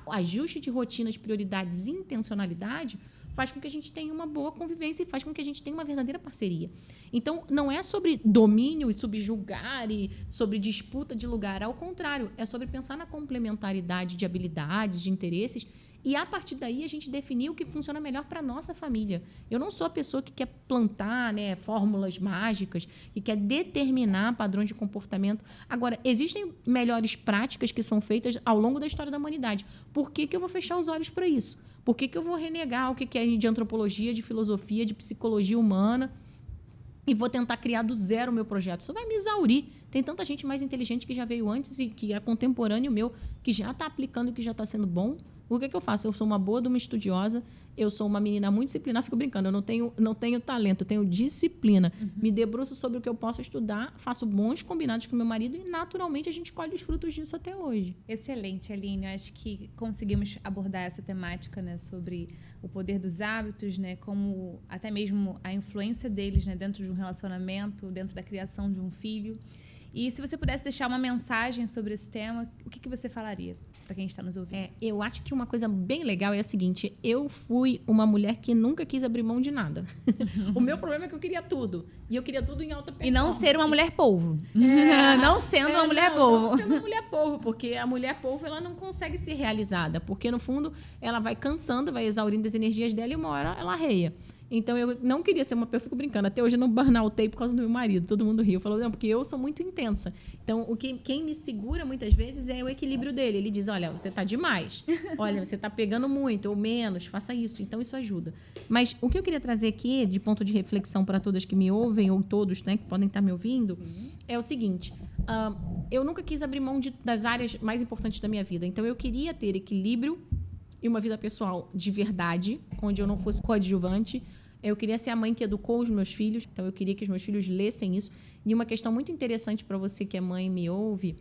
ajuste de rotinas, prioridades e intencionalidade faz com que a gente tenha uma boa convivência e faz com que a gente tenha uma verdadeira parceria. Então, não é sobre domínio e subjugar e sobre disputa de lugar. Ao contrário, é sobre pensar na complementaridade de habilidades, de interesses e, a partir daí, a gente definir o que funciona melhor para a nossa família. Eu não sou a pessoa que quer plantar, né, fórmulas mágicas, que quer determinar padrões de comportamento. Agora, existem melhores práticas que são feitas ao longo da história da humanidade. Por que eu vou fechar os olhos para isso? Por que eu vou renegar o que é de antropologia, de filosofia, de psicologia humana e vou tentar criar do zero o meu projeto? Isso vai me exaurir. Tem tanta gente mais inteligente que já veio antes e que é contemporâneo meu, que já está aplicando e que já está sendo bom. O que eu faço? Eu sou uma boa de uma estudiosa, eu sou uma menina muito disciplinada, fico brincando, eu não tenho talento, eu tenho disciplina. Me debruço sobre o que eu posso estudar, faço bons combinados com meu marido e, naturalmente, a gente colhe os frutos disso até hoje. Excelente, Aline. Eu acho que conseguimos abordar essa temática, né, sobre o poder dos hábitos, né, como até mesmo a influência deles, né, dentro de um relacionamento, dentro da criação de um filho. E se você pudesse deixar uma mensagem sobre esse tema, o que você falaria para quem está nos ouvindo? Eu acho que uma coisa bem legal é a seguinte, eu fui uma mulher que nunca quis abrir mão de nada. O meu problema é que eu queria tudo. E eu queria tudo em alta performance. E não ser uma mulher polvo. Não sendo uma mulher polvo. Não sendo uma mulher polvo, porque a mulher polvo ela não consegue ser realizada. Porque, no fundo, ela vai cansando, vai exaurindo as energias dela e uma hora ela arreia. Então, eu não queria ser uma... Eu fico brincando. Até hoje eu não burnoutei por causa do meu marido. Todo mundo riu. Falou, não, porque eu sou muito intensa. Então, quem me segura muitas vezes é o equilíbrio dele. Ele diz, olha, você está demais. Olha, você está pegando muito ou menos. Faça isso. Então, isso ajuda. Mas o que eu queria trazer aqui, de ponto de reflexão para todas que me ouvem, ou todos, né, que podem estar me ouvindo, é o seguinte. Eu nunca quis abrir mão das áreas mais importantes da minha vida. Então, eu queria ter equilíbrio e uma vida pessoal de verdade, onde eu não fosse coadjuvante. Eu queria ser a mãe que educou os meus filhos, então eu queria que os meus filhos lessem isso. E uma questão muito interessante para você que é mãe e me ouve,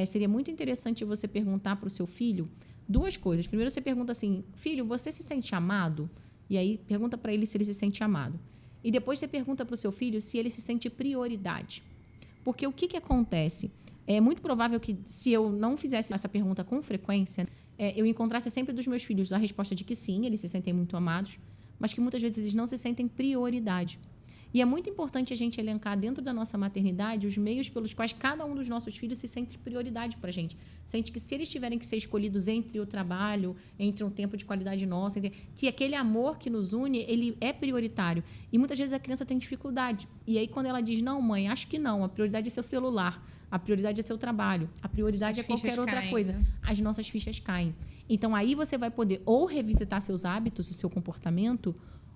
seria muito interessante você perguntar para o seu filho duas coisas. Primeiro, você pergunta assim, filho, você se sente amado? E aí, pergunta para ele se ele se sente amado. E depois você pergunta para o seu filho se ele se sente prioridade. Porque o que acontece? É muito provável que, se eu não fizesse essa pergunta com frequência, eu encontrasse sempre dos meus filhos a resposta de que sim, eles se sentem muito amados, mas que muitas vezes eles não se sentem prioridade. E é muito importante a gente elencar dentro da nossa maternidade os meios pelos quais cada um dos nossos filhos se sente prioridade para a gente. Sente que se eles tiverem que ser escolhidos entre o trabalho, entre um tempo de qualidade nossa, que aquele amor que nos une, ele é prioritário. E muitas vezes a criança tem dificuldade. E aí quando ela diz, não, mãe, acho que não, a prioridade é seu celular, a prioridade é seu trabalho, a prioridade é qualquer outra coisa. As nossas fichas caem. Então, aí você vai poder ou revisitar seus hábitos, o seu comportamento,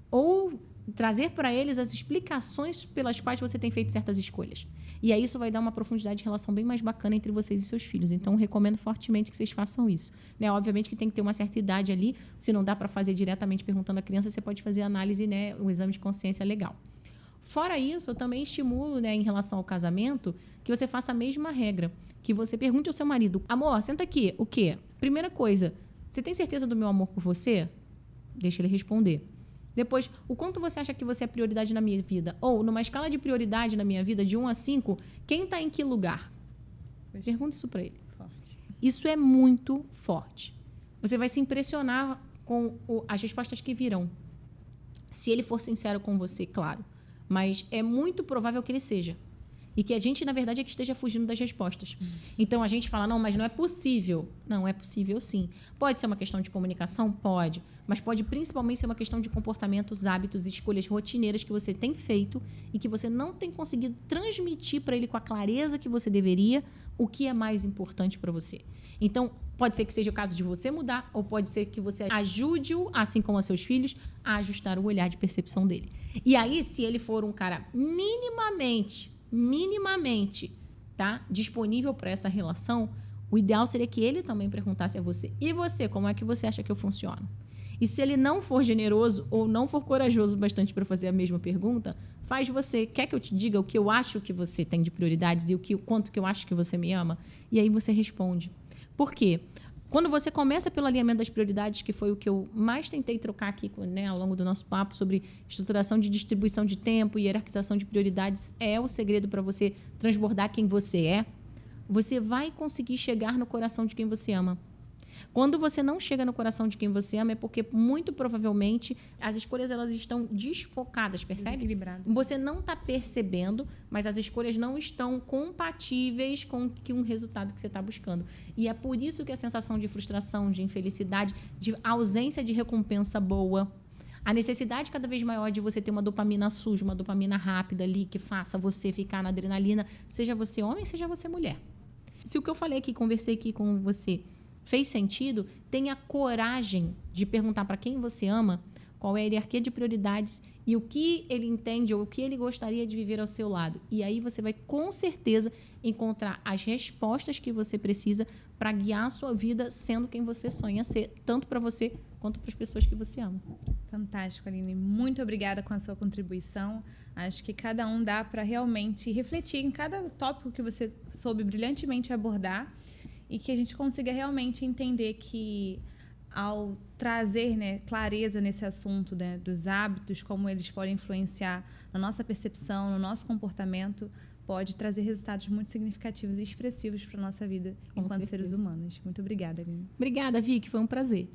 ou trazer para eles as explicações pelas quais você tem feito certas escolhas. E aí isso vai dar uma profundidade de relação bem mais bacana entre vocês e seus filhos. Então, eu recomendo fortemente que vocês façam isso. Né? Obviamente que tem que ter uma certa idade ali. Se não dá para fazer diretamente perguntando à criança, você pode fazer análise, né, um exame de consciência legal. Fora isso, eu também estimulo, né, em relação ao casamento, que você faça a mesma regra. Que você pergunte ao seu marido, amor, senta aqui, o quê? Primeira coisa, você tem certeza do meu amor por você? Deixa ele responder. Depois, o quanto você acha que você é prioridade na minha vida? Ou, numa escala de prioridade na minha vida, de 1 a 5, quem está em que lugar? Pergunta isso para ele. Forte. Isso é muito forte. Você vai se impressionar com as respostas que virão. Se ele for sincero com você, claro. Mas é muito provável que ele seja. E que a gente, na verdade, é que esteja fugindo das respostas. Então, a gente fala, não, mas não é possível. Não, é possível sim. Pode ser uma questão de comunicação? Pode. Mas pode principalmente ser uma questão de comportamentos, hábitos, escolhas rotineiras que você tem feito e que você não tem conseguido transmitir para ele com a clareza que você deveria o que é mais importante para você. Então, pode ser que seja o caso de você mudar ou pode ser que você ajude-o, assim como a seus filhos, a ajustar o olhar de percepção dele. E aí, se ele for um cara minimamente está disponível para essa relação, o ideal seria que ele também perguntasse a você: e você, como é que você acha que eu funciono? E se ele não for generoso ou não for corajoso bastante para fazer a mesma pergunta, faz você. Quer que eu te diga o que eu acho que você tem de prioridades e o quanto que eu acho que você me ama? E aí você responde. Por quê? Quando você começa pelo alinhamento das prioridades, que foi o que eu mais tentei trocar aqui, né, ao longo do nosso papo sobre estruturação de distribuição de tempo e hierarquização de prioridades, é o segredo para você transbordar quem você é, você vai conseguir chegar no coração de quem você ama. Quando você não chega no coração de quem você ama, é porque, muito provavelmente, as escolhas elas estão desfocadas, percebe? Desequilibrado. Você não está percebendo, mas as escolhas não estão compatíveis com um resultado que você está buscando. E é por isso que a sensação de frustração, de infelicidade, de ausência de recompensa boa, a necessidade cada vez maior de você ter uma dopamina suja, uma dopamina rápida ali, que faça você ficar na adrenalina, seja você homem, seja você mulher. Se o que eu falei aqui, conversei aqui com você, fez sentido, tenha coragem de perguntar para quem você ama qual é a hierarquia de prioridades e o que ele entende ou o que ele gostaria de viver ao seu lado. E aí você vai, com certeza, encontrar as respostas que você precisa para guiar a sua vida sendo quem você sonha ser, tanto para você quanto para as pessoas que você ama. Fantástico, Aline. Muito obrigada com a sua contribuição. Acho que cada um dá para realmente refletir em cada tópico que você soube brilhantemente abordar e que a gente consiga realmente entender que, ao trazer, né, clareza nesse assunto, né, dos hábitos, como eles podem influenciar na nossa percepção, no nosso comportamento, pode trazer resultados muito significativos e expressivos para a nossa vida enquanto seres humanos. Muito obrigada, Aline. Obrigada, Vicky. Foi um prazer.